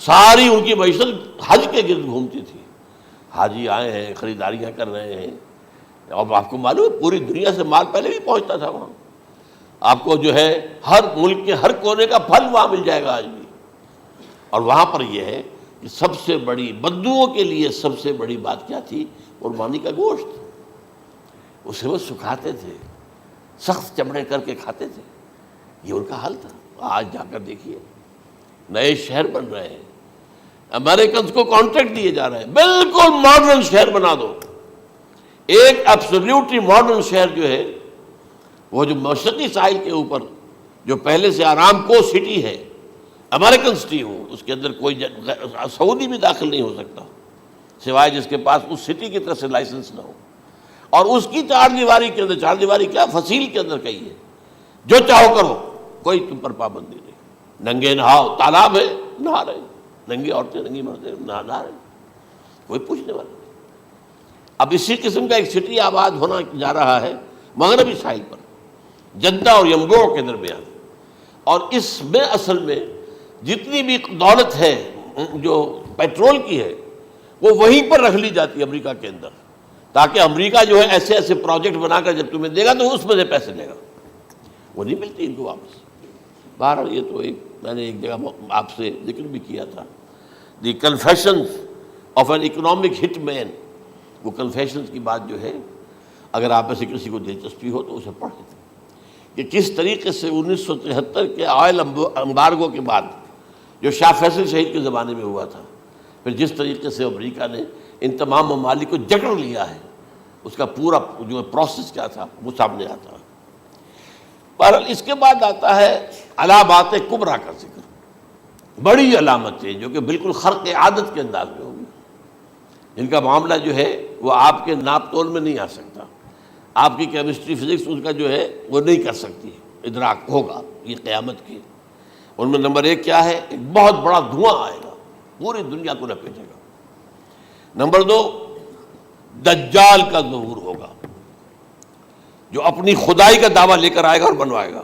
S1: ساری ان کی معیشت حج کے گرد گھومتی تھی، حاجی آئے ہیں خریداریاں کر رہے ہیں، اور آپ کو معلوم ہے پوری دنیا سے مال پہلے بھی پہنچتا تھا وہاں، آپ کو جو ہے ہر ملک کے ہر کونے کا پھل وہاں مل جائے گا آج بھی، اور وہاں پر یہ ہے کہ سب سے بڑی بدوؤں کے لیے سب سے بڑی بات کیا تھی؟ قربانی کا گوشت، اسے وہ سکھاتے تھے، سخت چمڑے کر کے کھاتے تھے، یہ ان کا حل تھا۔ آج جا کر دیکھیے نئے شہر بن رہے ہیں، امریکنز کو کانٹریکٹ دیے جا رہے ہیں، بالکل ماڈرن شہر بنا دو، ایک ایبسلیوٹلی ماڈرن شہر جو ہے وہ جو مشرقی ساحل کے اوپر جو پہلے سے آرام کو سٹی ہے، امریکن سٹی ہو، اس کے اندر کوئی سعودی بھی داخل نہیں ہو سکتا سوائے جس کے پاس اس سٹی کی طرف سے لائسنس نہ ہو، اور اس کی چار دیواری کے اندر، چار دیواری کیا فصیل کے اندر کہی ہے، جو چاہو کرو، کوئی تم پر پابندی نہیں، ننگے نہاؤ، تالاب ہے نہا رہے، ننگی عورتیں ننگی مردیں نہا رہے، کوئی پوچھنے والا نہیں۔ اب اسی قسم کا ایک سٹی آباد ہونا جا رہا ہے مغربی ساحل پر، جدہ اور ینبوع کے درمیان، اور اس میں اصل میں جتنی بھی دولت ہے جو پیٹرول کی ہے وہ وہیں پر رکھ لی جاتی ہے امریکہ کے اندر، تاکہ امریکہ جو ہے ایسے ایسے پروجیکٹ بنا کر جب تمہیں دے گا تو اس میں سے پیسے لے گا، وہ نہیں ملتی ان کو واپس۔ بہرحال یہ تو میں نے ایک جگہ آپ سے ذکر بھی کیا تھا، دی کنفیشنز آف این اکنامک ہٹ مین، وہ کنفیشنز کی بات جو ہے اگر آپ میں سے کسی کو دلچسپی ہو تو اسے پڑھیں کہ کس طریقے سے 1973 کے آئل امبارگو کے بعد جو شاہ فیصل شہید کے زمانے میں ہوا تھا، پھر جس طریقے سے امریکہ نے ان تمام ممالک کو جکڑ لیا ہے، اس کا پورا جو پروسیس کیا تھا وہ سامنے آتا ہے۔ بہرحال اس کے بعد آتا ہے علامات کبریٰ کا ذکر، بڑی علامتیں جو کہ بالکل خرق عادت کے انداز میں ہوگی، جن کا معاملہ جو ہے وہ آپ کے ناپ تول میں نہیں آ سکتا، آپ کی کیمسٹری فزکس اس کا جو ہے وہ نہیں کر سکتی، ادراک ہوگا یہ قیامت کی۔ ان میں نمبر 1 کیا ہے؟ ایک بہت بڑا دھواں آئے گا، پوری دنیا کو لپیٹے گا۔ نمبر 2 دجال کا ظہور ہوگا، جو اپنی خدائی کا دعویٰ لے کر آئے گا اور بنوائے گا،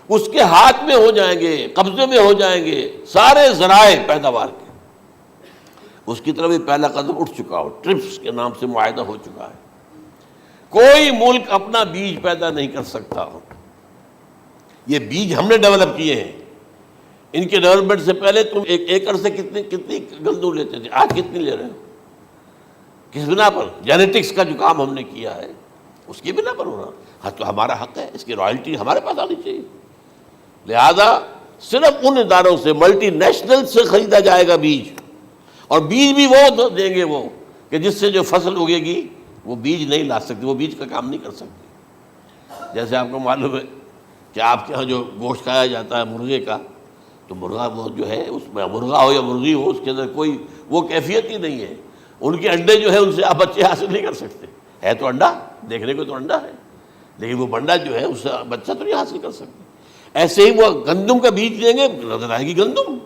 S1: اس کے ہاتھ میں ہو جائیں گے، قبضے میں ہو جائیں گے سارے ذرائع پیداوار کے، اس کی طرف بھی پہلا قدم اٹھ چکا ہو، ٹرپس کے نام سے معاہدہ ہو چکا ہے، کوئی ملک اپنا بیج پیدا نہیں کر سکتا، یہ بیج ہم نے ڈیولپ کیے ہیں، ان کے ڈیولپمنٹ سے پہلے تم ایک ایکڑ سے کتنی گندم لیتے تھے، آج کتنی لے رہے ہو؟ کس بنا پر؟ جینیٹکس کا جو کام ہم نے کیا ہے اس کی بنا پر ہو رہا، ہاں تو ہمارا حق ہے، اس کی رائلٹی ہمارے پاس آنی چاہیے، لہذا صرف ان اداروں سے ملٹی نیشنل سے خریدا جائے گا بیج، اور بیج بھی وہ دیں گے وہ کہ جس سے جو فصل اگے گی وہ بیج نہیں لا سکتی، وہ بیج کا کام نہیں کر سکتی۔ جیسے آپ کو معلوم ہے کہ آپ کے ہاں جو گوشت کھایا جاتا ہے مرغے کا، تو مرغا وہ جو ہے اس میں مرغا ہو یا مرغی ہو، اس کے اندر کوئی وہ کیفیت ہی نہیں ہے، ان کے انڈے جو ہے ان سے آپ بچے حاصل نہیں کر سکتے، ہے تو انڈا، دیکھنے کو تو انڈا ہے لیکن وہ بنڈا جو ہے اس سے بچہ تو نہیں حاصل کر سکتے۔ ایسے ہی وہ گندم کا بیج دیں گے، نظر آئے گی گندم،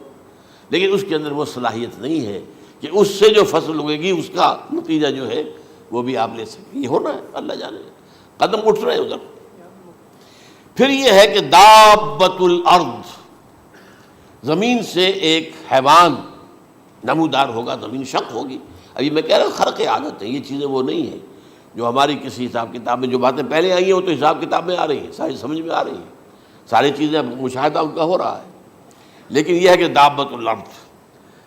S1: لیکن اس کے اندر وہ صلاحیت نہیں ہے کہ اس سے جو فصل اگے گی اس کا نتیجہ جو ہے وہ بھی آپ لے سکیں۔ یہ ہونا ہے، اللہ جانے، قدم اٹھ رہے ہیں ادھر۔ پھر یہ ہے کہ دابۃ الارض، زمین سے ایک حیوان نمودار ہوگا، زمین شق ہوگی۔ ابھی میں کہہ رہا ہوں خرق عادت ہے، یہ چیزیں وہ نہیں ہیں جو ہماری کسی حساب کتاب میں جو باتیں پہلے آئی ہیں وہ تو حساب کتاب میں آ رہی ہیں، ساری سمجھ میں آ رہی ہیں، ساری چیزیں مشاہدہ ان کا ہو رہا ہے، لیکن یہ ہے کہ دابۃ الارض،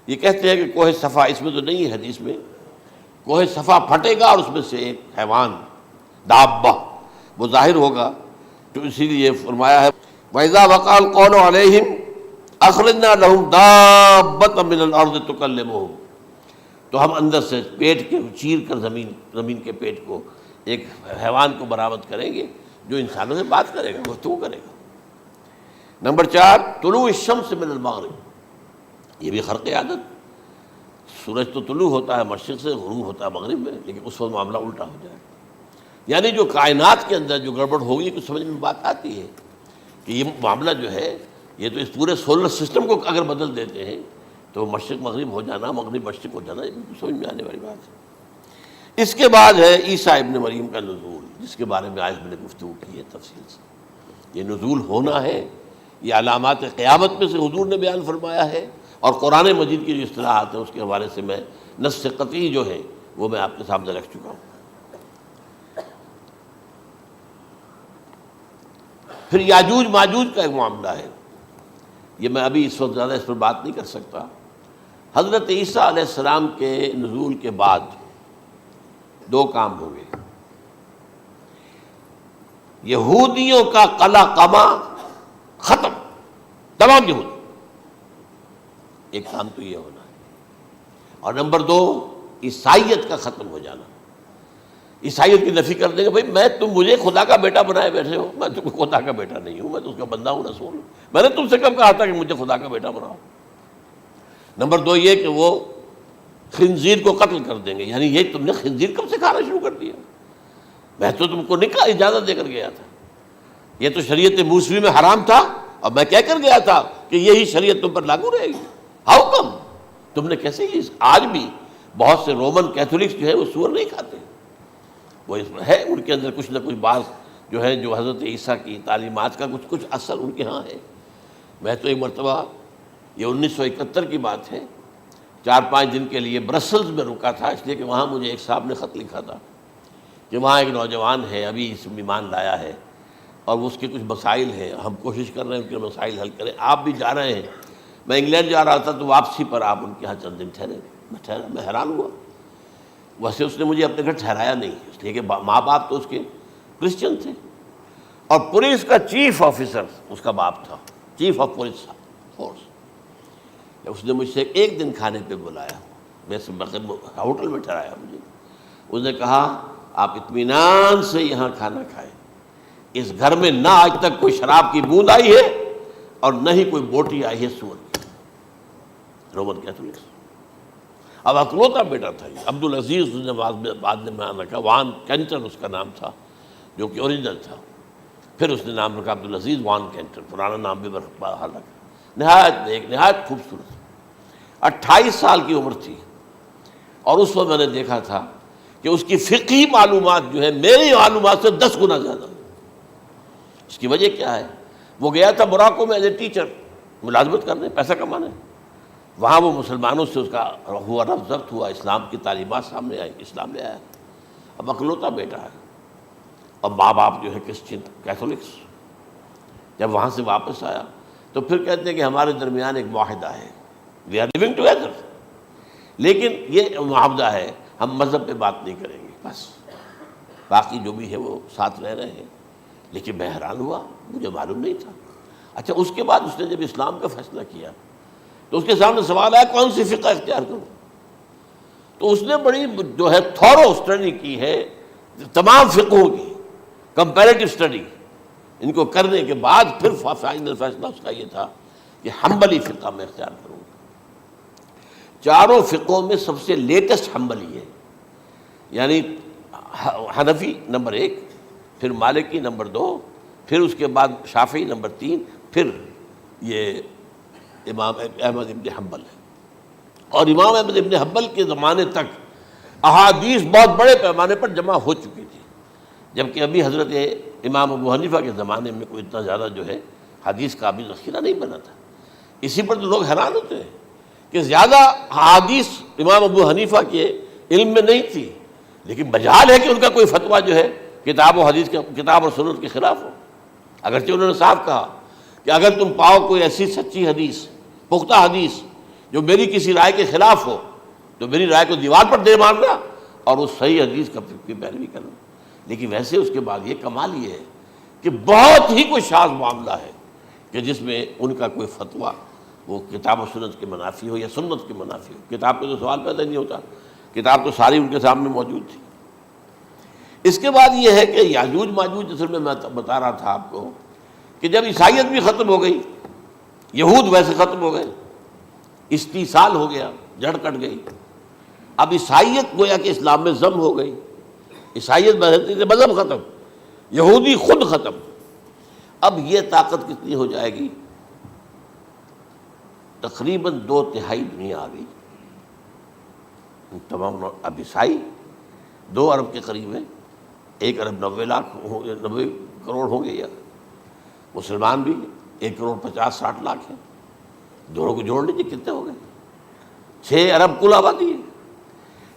S1: یہ کہتے ہیں کہ کوہ صفا، اس میں تو نہیں ہے حدیث میں، کوہ صفا پھٹے گا اور اس میں سے ایک حیوان دابہ وہ ظاہر ہوگا، تو اسی لیے فرمایا ہے وَإِذَا وَقَعَ الْقَوْلُ عَلَيْهِمْ أَخْرَجْنَا لَهُمْ دَابَّةً مِّنَ الْأَرْضِ تُكَلِّمُهُمْ، تو ہم اندر سے پیٹ کے چیر کر زمین کے پیٹ کو ایک حیوان کو برآمد کریں گے جو انسانوں سے بات کرے گا، گفتگو کرے گا۔ نمبر 4، طلوع الشمس من المغرب، یہ بھی خرق عادت۔ سورج تو طلوع ہوتا ہے مشرق سے، غروب ہوتا ہے مغرب میں، لیکن اس وقت معاملہ الٹا ہو جائے، یعنی جو کائنات کے اندر جو گڑبڑ ہوگی کچھ سمجھ میں بات آتی ہے کہ یہ معاملہ جو ہے، یہ تو اس پورے سولر سسٹم کو اگر بدل دیتے ہیں تو مشرق مغرب ہو جانا، مغرب مشرق ہو جانا، یہ سمجھ میں آنے والی بات ہے۔ اس کے بعد ہے عیسیٰ ابن مریم کا نزول، جس کے بارے میں آج میں نے گفتگو کی ہے تفصیل سے۔ یہ نزول ہونا ہے، یہ علامات قیامت میں سے حضور نے بیان فرمایا ہے، اور قرآن مجید کی جو اصطلاحات ہیں اس کے حوالے سے میں نص قطعی جو ہے وہ میں آپ کے سامنے رکھ چکا ہوں۔ پھر یاجوج ماجوج کا ایک معاملہ ہے، یہ میں ابھی اس وقت زیادہ اس پر بات نہیں کر سکتا۔ حضرت عیسیٰ علیہ السلام کے نزول کے بعد 2 کام ہوں گے۔ یہودیوں کا قلع قمع ختم، تمام یہود، ایک کام تو یہ ہونا ہے، اور نمبر 2 عیسائیت کا ختم ہو جانا۔ عیسائیت کی نفی کر دیں گے، بھائی تم مجھے خدا کا بیٹا بنائے بیٹھے ہو، میں تم خدا کا بیٹا نہیں ہوں، میں تو اس کا بندہ ہوں، رسول ہوں، میں نے تم سے کب کہا تھا کہ مجھے خدا کا بیٹا بناؤ۔ نمبر 2 یہ کہ وہ خنزیر کو قتل کر دیں گے، یعنی یہ تم نے خنزیر کب سے کھانا شروع کر دیا؟ میں تو تم کو نکاح اجازت دے کر گیا تھا، یہ تو شریعت موسوی میں حرام تھا، اور میں کہہ کر گیا تھا کہ یہی شریعت تم پر لاگو رہے گی، ہاؤ کم؟ تم نے کیسے یہ؟ آج بھی بہت سے رومن کیتھولکس جو ہے وہ سور نہیں کھاتے، وہ اس میں ہے ان کے اندر کچھ نہ کچھ بات جو ہے جو حضرت عیسیٰ کی تعلیمات کا کچھ اثر ان کے ہاں ہے۔ میں تو ایک مرتبہ، یہ 1971 کی بات ہے، 4-5 دن کے لیے برسلز میں رکا تھا، اس لیے کہ وہاں مجھے ایک صاحب نے خط لکھا تھا کہ وہاں ایک نوجوان ہے، ابھی اس میں ایمان لایا ہے، اور اس کے کچھ مسائل ہیں، ہم کوشش کر رہے ہیں ان کے مسائل حل کریں، آپ بھی جا رہے ہیں۔ میں انگلینڈ جا رہا تھا تو واپسی پر آپ ان کے یہاں چند دن ٹھہرے، میں حیران ہوا۔ ویسے اس نے مجھے اپنے گھر ٹھہرایا نہیں، اس لیے کہ ماں باپ تو اس کے کرسچن تھے، اور پولیس کا چیف آفیسر اس کا باپ تھا، چیف آف پولیس فورس۔ اس نے مجھ سے 1 دن کھانے پہ بلایا، میں سے ہوٹل میں ٹھہرایا مجھے، اس نے کہا آپ اطمینان سے یہاں کھانا کھائیں، اس گھر میں نہ آج تک کوئی شراب کی بوند آئی ہے اور نہ ہی کوئی بوٹی آئی ہے سور کی۔ Roman Catholics. اب اکلوتا بیٹا تھا یہ، عبدالعزیز اس نے بعد میں نام رکھا، وان کینٹر اس کا نام تھا جو کہ اوریجنل تھا، پھر اس نے نام رکھا عبدالعزیز وان کینٹر، پرانا نام بھی بہرحال رکھا۔ نہایت خوبصورت، 28 سال کی عمر تھی، اور اس وقت میں نے دیکھا تھا کہ اس کی فقہی معلومات جو ہے میری معلومات سے 10 گنا زیادہ۔ اس کی وجہ کیا ہے؟ وہ گیا تھا موراکو میں ایز اے ٹیچر ملازمت کرنے، پیسہ کمانے، وہاں وہ مسلمانوں سے اس کا ہوا رفع ضبط ہوا، اسلام کی تعلیمات سامنے آئی، اسلام لے آیا۔ اب اکلوتا بیٹا ہے، اور ماں باپ جو ہے کرسچن کیتھولکس۔ جب وہاں سے واپس آیا تو پھر کہتے ہیں کہ ہمارے درمیان ایک معاہدہ ہے، وی آر لیونگ ٹوگیدر، لیکن یہ معاہدہ ہے ہم مذہب پہ بات نہیں کریں گے، بس باقی جو بھی ہے وہ ساتھ رہ رہے ہیں۔ لیکن میں حیران ہوا، مجھے معلوم نہیں تھا۔ اچھا، اس کے بعد اس نے جب اسلام کا فیصلہ کیا تو اس کے سامنے سوال آیا کون سی فقہ اختیار کروں؟ تو اس نے بڑی جو ہے تھورو اسٹڈی کی ہے تمام فقہوں کی، کمپیریٹو اسٹڈی، ان کو کرنے کے بعد پھر فائنل فیصلہ اس کا یہ تھا کہ حنبلی فقہ میں اختیار کروں گا۔ 4 فقہوں میں سب سے لیٹسٹ حنبلی ہے، یعنی حنفی نمبر 1، پھر مالکی نمبر 2، پھر اس کے بعد شافعی نمبر 3، پھر یہ امام احمد ابن حنبل ہے۔ اور امام احمد ابن حنبل کے زمانے تک احادیث بہت بڑے پیمانے پر جمع ہو چکی تھی، جبکہ ابھی حضرت امام ابو حنیفہ کے زمانے میں کوئی اتنا زیادہ جو ہے حدیث کا بھی ذخیرہ نہیں بنا تھا۔ اسی پر تو لوگ حیران ہوتے ہیں کہ زیادہ حدیث امام ابو حنیفہ کے علم میں نہیں تھی، لیکن مجال ہے کہ ان کا کوئی فتویٰ جو ہے کتاب و حدیث کے، کتاب اور سنت کے خلاف ہو۔ اگرچہ انہوں نے صاف کہا کہ اگر تم پاؤ کوئی ایسی سچی حدیث، پختہ حدیث جو میری کسی رائے کے خلاف ہو تو میری رائے کو دیوار پر دے مارنا اور اس صحیح حدیث کی پیروی کرنا۔ لیکن ویسے اس کے بعد یہ کمال یہ ہے کہ بہت ہی کوئی شاذ معاملہ ہے کہ جس میں ان کا کوئی فتویٰ وہ کتاب و سنت کے منافی ہو یا سنت کے منافی ہو. کتاب پہ تو سوال پیدا نہیں ہوتا، کتاب تو ساری ان کے سامنے موجود تھی. اس کے بعد یہ ہے کہ یاجوج ماجوج، اصل میں بتا رہا تھا آپ کو کہ جب عیسائیت بھی ختم ہو گئی، یہود ویسے ختم ہو گئے، استیصال ہو گیا، جڑ کٹ گئی، اب عیسائیت گویا کہ اسلام میں ضم ہو گئی. عیسائیت مذہب ختم، یہودی خود ختم. اب یہ طاقت کتنی ہو جائے گی؟ تقریباً 2/3 دنیا آ گئی. تمام اب عیسائی 2 ارب کے قریب ہیں، 1 ارب 90 کروڑ ہوں گے، یا مسلمان بھی 1 کروڑ 50-60 لاکھ ہیں. دونوں کو جوڑ لیجیے کتنے ہو گئے؟ 6 ارب کل آبادی ہے.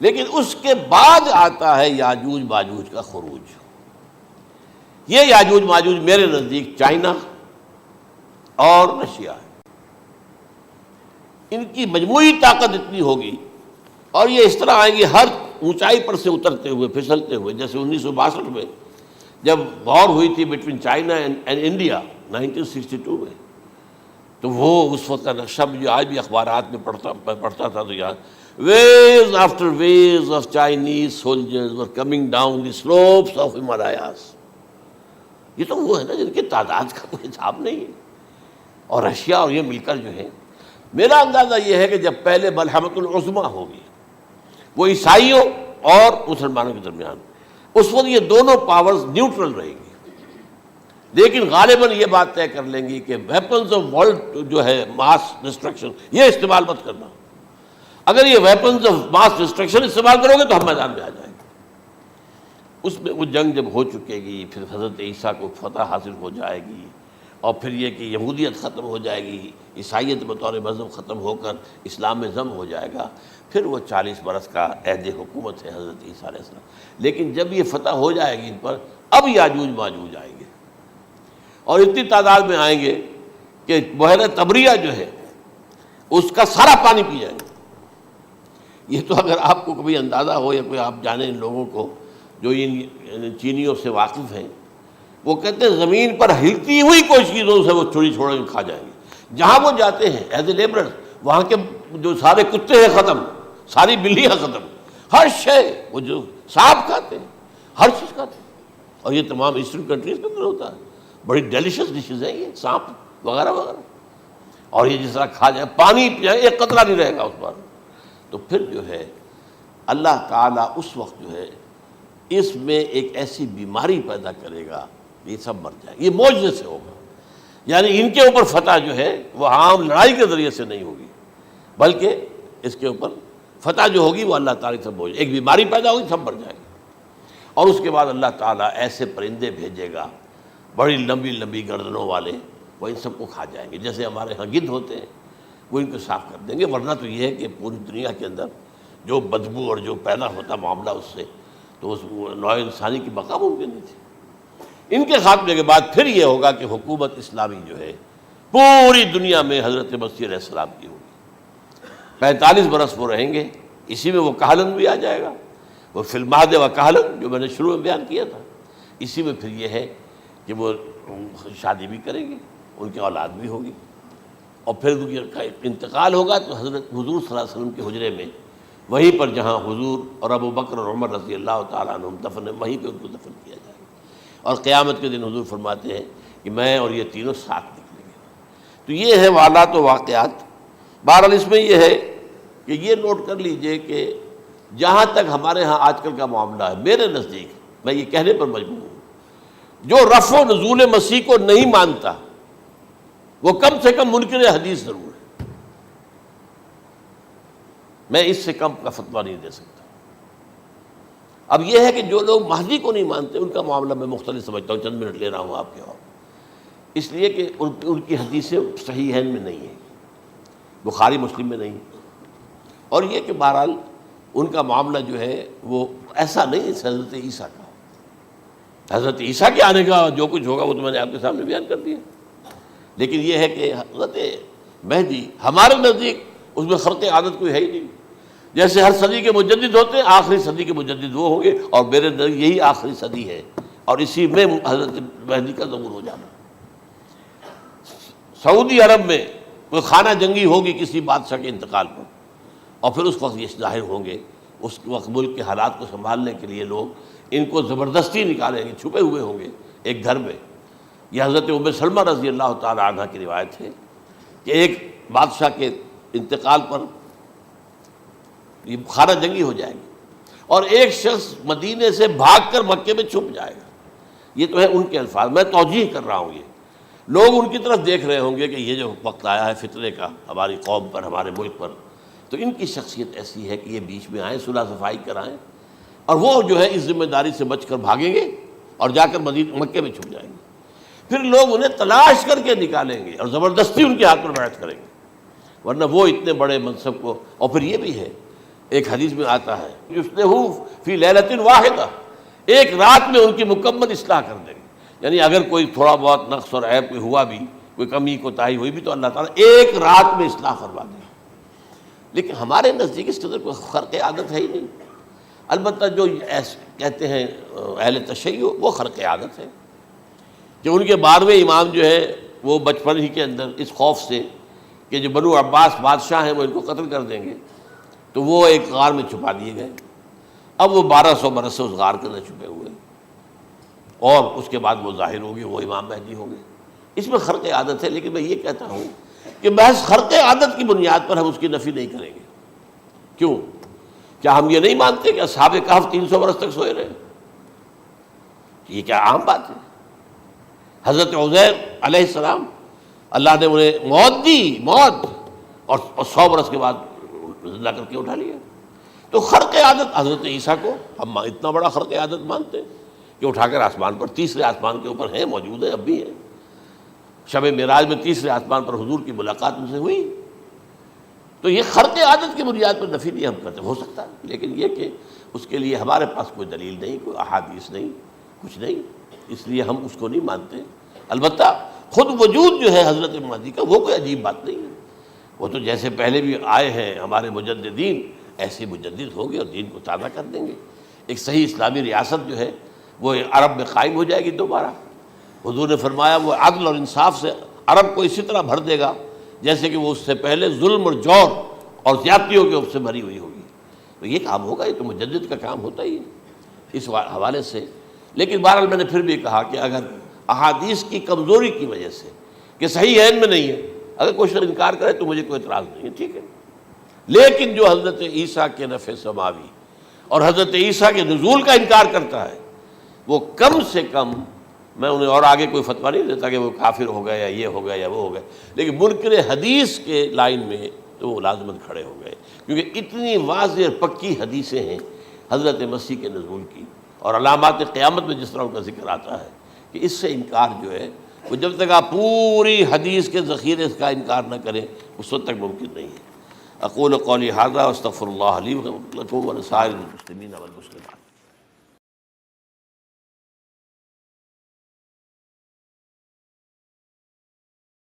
S1: لیکن اس کے بعد آتا ہے یاجوج ماجوج کا خروج. یہ یاجوج ماجوج میرے نزدیک چائنا اور رشیا ہے. ان کی مجموعی طاقت اتنی ہوگی، اور یہ اس طرح آئیں گے ہر اونچائی پر سے اترتے ہوئے، پھسلتے ہوئے. جیسے 1962 میں جب وار ہوئی تھی بٹوین چائنا اینڈ انڈیا 1962 میں، تو وہ اس وقت کا نقشہ مجھے آج بھی اخبارات میں پڑھتا تھا تو یاد، waves after waves of Chinese soldiers were coming down the slopes of Himalayas. یہ تو وہ ہے نا جن کی تعداد کا کوئی حساب نہیں ہے. اور رشیا اور یہ مل کر جو ہے، میرا اندازہ یہ ہے کہ جب پہلے ملحمۃ العظمیٰ ہوگی وہ عیسائیوں اور مسلمانوں کے درمیان، اس وقت یہ دونوں پاورز نیوٹرل رہیں گی، لیکن غالباً یہ بات طے کر لیں گی کہ ویپنز آف ورلڈ جو ہے ماس ڈسٹرکشن، یہ استعمال مت کرنا. اگر یہ ویپنز آف ماس ڈسٹرکشن استعمال کرو گے تو ہم میدان میں آ جائیں گے. اس میں وہ جنگ جب ہو چکے گی، پھر حضرت عیسیٰ کو فتح حاصل ہو جائے گی، اور پھر یہ کہ یہودیت ختم ہو جائے گی، عیسائیت بطور مذہب ختم ہو کر اسلام میں ضم ہو جائے گا. پھر وہ 40 برس کا عہد حکومت ہے حضرت عیسیٰ علیہ السلام. لیکن جب یہ فتح ہو جائے گی ان پر، اب یاجوج ماجوج آئیں گے، اور اتنی تعداد میں آئیں گے کہ بحیرہ طبریہ جو ہے اس کا سارا پانی پی جائیں گے. یہ تو اگر آپ کو کبھی اندازہ ہو یا کوئی آپ جانیں ان لوگوں کو جو ان چینیوں سے واقف ہیں، وہ کہتے ہیں زمین پر ہلتی ہوئی کوئی چیزوں سے وہ چھوڑ کے کھا جائیں گے. جہاں وہ جاتے ہیں ایز اے لیبرر، وہاں کے جو سارے کتے ہیں ختم، ساری بلیاں ختم، ہر شے، وہ جو سانپ کھاتے ہیں، ہر چیز کھاتے ہیں. اور یہ تمام ایسٹرن کنٹریز کے اندر ہوتا ہے. بڑی ڈیلیشس ڈشز ہیں یہ سانپ وغیرہ وغیرہ. اور یہ جس طرح کھا جائے، پانی پیا، ایک قطرہ نہیں رہے گا اس پر. تو پھر جو ہے اللہ تعالیٰ اس وقت جو ہے اس میں ایک ایسی بیماری پیدا کرے گا، یہ سب مر جائے. یہ معجزے سے ہوگا. یعنی ان کے اوپر فتح جو ہے وہ عام لڑائی کے ذریعے سے نہیں ہوگی، بلکہ اس کے اوپر فتح جو ہوگی وہ اللہ تعالیٰ سے بوجھ، ایک بیماری پیدا ہوگی، سب مر جائے گی. اور اس کے بعد اللہ تعالیٰ ایسے پرندے بھیجے گا بڑی لمبی لمبی گردنوں والے، وہ ان سب کو کھا جائیں گے. جیسے ہمارے ہاں گدھ ہوتے ہیں، وہ ان کو صاف کر دیں گے. ورنہ تو یہ ہے کہ پوری دنیا کے اندر جو بدبو اور جو پیدا ہوتا معاملہ اس سے، تو اس نوع انسانی کی بقا ممکن نہیں تھی. ان کے خاتمے کے بعد پھر یہ ہوگا کہ حکومت اسلامی جو ہے پوری دنیا میں حضرت مسیح علیہ السلام کی ہوگی. 45 برس وہ رہیں گے. اسی میں وہ کہلن بھی آ جائے گا، وہ فی المہد و کہلن جو میں نے شروع میں بیان کیا تھا. اسی میں پھر یہ ہے کہ وہ شادی بھی کریں گے، ان کی اولاد بھی ہوگی، اور پھر ان کا انتقال ہوگا تو حضرت حضور صلی اللہ علیہ وسلم کے حجرے میں، وہیں پر جہاں حضور اور ابو بکر اور عمر رضی اللہ تعالیٰ عنہم دفن ہیں، وہیں پہ ان کو دفن کیا جائے گا. اور قیامت کے دن حضور فرماتے ہیں کہ میں اور یہ تینوں ساتھ نکلیں گے. تو یہ ہے حالات و واقعات. بہرحال اس میں یہ ہے کہ یہ نوٹ کر لیجئے کہ جہاں تک ہمارے ہاں آج کل کا معاملہ ہے، میرے نزدیک میں یہ کہنے پر مجبور ہوں، جو رفع و نزول مسیح کو نہیں مانتا وہ کم سے کم منکر حدیث ضرور ہے. میں اس سے کم کا فتویٰ نہیں دے سکتا. اب یہ ہے کہ جو لوگ مہدی کو نہیں مانتے ان کا معاملہ میں مختلف سمجھتا ہوں. چند منٹ لے رہا ہوں آپ کے، اور اس لیے کہ ان کی حدیثیں صحیحین میں نہیں ہیں، بخاری مسلم میں نہیں. اور یہ کہ بہرحال ان کا معاملہ جو ہے وہ ایسا نہیں ہے حضرت عیسیٰ کا. حضرت عیسیٰ کے آنے کا جو کچھ ہوگا وہ تو میں نے آپ کے سامنے بیان کر دیا. لیکن یہ ہے کہ حضرت مہدی ہمارے نزدیک اس میں خرق عادت کوئی ہے ہی نہیں. جیسے ہر صدی کے مجدد ہوتے ہیں، آخری صدی کے مجدد وہ ہوں گے، اور میرے نزدیک یہی آخری صدی ہے، اور اسی میں حضرت مہدی کا ظہور ہو جانا. سعودی عرب میں کوئی خانہ جنگی ہوگی کسی بادشاہ کے انتقال پر، اور پھر اس وقت یہ ظاہر ہوں گے، اس وقت ملک کے حالات کو سنبھالنے کے لیے لوگ ان کو زبردستی نکالیں گے، چھپے ہوئے ہوں گے ایک گھر میں۔ یہ حضرت ام سلمہ رضی اللہ تعالی عنہ کی روایت ہے کہ ایک بادشاہ کے انتقال پر یہ خانہ جنگی ہو جائے گی، اور ایک شخص مدینے سے بھاگ کر مکے میں چھپ جائے گا۔ یہ تو ہے ان کے الفاظ، میں توجیہ کر رہا ہوں۔ یہ لوگ ان کی طرف دیکھ رہے ہوں گے کہ یہ جو وقت آیا ہے فتنے کا ہماری قوم پر، ہمارے ملک پر، تو ان کی شخصیت ایسی ہے کہ یہ بیچ میں آئیں، صلح صفائی کرائیں، اور وہ جو ہے اس ذمہ داری سے بچ کر بھاگیں گے اور جا کر مکے میں چھپ جائیں گے۔ پھر لوگ انہیں تلاش کر کے نکالیں گے اور زبردستی ان کے ہاتھ پر بیعت کریں گے، ورنہ وہ اتنے بڑے منصب کو۔ اور پھر یہ بھی ہے، ایک حدیث میں آتا ہے یصلحُ فی لیلۃ واحدہ، ایک رات میں ان کی مکمل اصلاح کر دیں گے۔ یعنی اگر کوئی تھوڑا بہت نقص اور عیب کوئی ہوا بھی، کوئی کمی کوتاہی ہوئی بھی، تو اللہ تعالیٰ ایک رات میں اصلاح کروا دیں گے۔ لیکن ہمارے نزدیک اس قدر کوئی خرق عادت ہے ہی نہیں۔ البتہ جو کہتے ہیں اہل تشیع، وہ خرق عادت ہے کہ ان کے 12ویں امام جو ہے وہ بچپن ہی کے اندر اس خوف سے کہ جو بنو عباس بادشاہ ہیں وہ ان کو قتل کر دیں گے، تو وہ ایک غار میں چھپا دیے گئے۔ اب وہ 1200 برس سے اس غار کے اندر چھپے ہوئے، اور اس کے بعد وہ ظاہر ہوگی، وہ امام مہدی ہوں گے۔ اس میں خرق عادت ہے، لیکن میں یہ کہتا ہوں کہ محض خرق عادت کی بنیاد پر ہم اس کی نفی نہیں کریں گے۔ کیوں؟ کیا ہم یہ نہیں مانتے کہ اصحاب کہف 300 برس تک سوئے رہے؟ یہ کیا عام بات ہے؟ حضرت عزیر علیہ السلام، اللہ نے انہیں موت دی، موت، اور 100 برس کے بعد زندہ کر کے اٹھا لیا۔ تو خرق عادت حضرت عیسیٰ کو ہم اتنا بڑا خرق عادت مانتے ہیں کہ اٹھا کر آسمان پر، تیسرے آسمان کے اوپر ہیں، موجود ہیں، اب بھی ہیں۔ شب معراج میں تیسرے آسمان پر حضور کی ملاقات ان سے ہوئی۔ تو یہ خرق عادت کی بنیاد پر نفی نہیں ہم کرتے، ہو سکتا ہے، لیکن یہ کہ اس کے لیے ہمارے پاس کوئی دلیل نہیں، کوئی احادیث نہیں، کچھ نہیں، اس لیے ہم اس کو نہیں مانتے۔ البتہ خود وجود جو ہے حضرت مہدی کا، وہ کوئی عجیب بات نہیں ہے۔ وہ تو جیسے پہلے بھی آئے ہیں ہمارے مجددین، ایسے مجدد ہوں گے اور دین کو تازہ کر دیں گے۔ ایک صحیح اسلامی ریاست جو ہے وہ عرب میں قائم ہو جائے گی دوبارہ۔ حضور نے فرمایا وہ عدل اور انصاف سے عرب کو اسی طرح بھر دے گا جیسے کہ وہ اس سے پہلے ظلم اور جور اور زیادتیوں کے سے بھری ہوئی ہوگی۔ تو یہ کام ہوگا، یہ تو مجدد کا کام ہوتا ہی ہے اس حوالے سے۔ لیکن بہرحال میں نے پھر بھی کہا کہ اگر احادیث کی کمزوری کی وجہ سے کہ صحیح عین میں نہیں ہے، اگر کوئی شخص انکار کرے تو مجھے کوئی اعتراض نہیں ہے، ٹھیک ہے۔ لیکن جو حضرت عیسیٰ کے نفع سماوی اور حضرت عیسیٰ کے نزول کا انکار کرتا ہے، وہ کم سے کم، میں انہیں اور آگے کوئی فتویٰ نہیں دیتا کہ وہ کافر ہو گئے یا یہ ہو گئے یا وہ ہو گئے، لیکن منکر حدیث کے لائن میں تو وہ لازمت کھڑے ہو گئے، کیونکہ اتنی واضح اور پکی حدیثیں ہیں حضرت مسیح کے نزول کی، اور علامات قیامت میں جس طرح ان کا ذکر آتا ہے کہ اس سے انکار جو ہے وہ جب تک آپ پوری حدیث کے ذخیرے کا انکار نہ کریں اس وقت تک ممکن نہیں ہے۔ اقول قولی ھذا واستغفر اللہ لی ولکم ولسائر المسلمین والمسلمات۔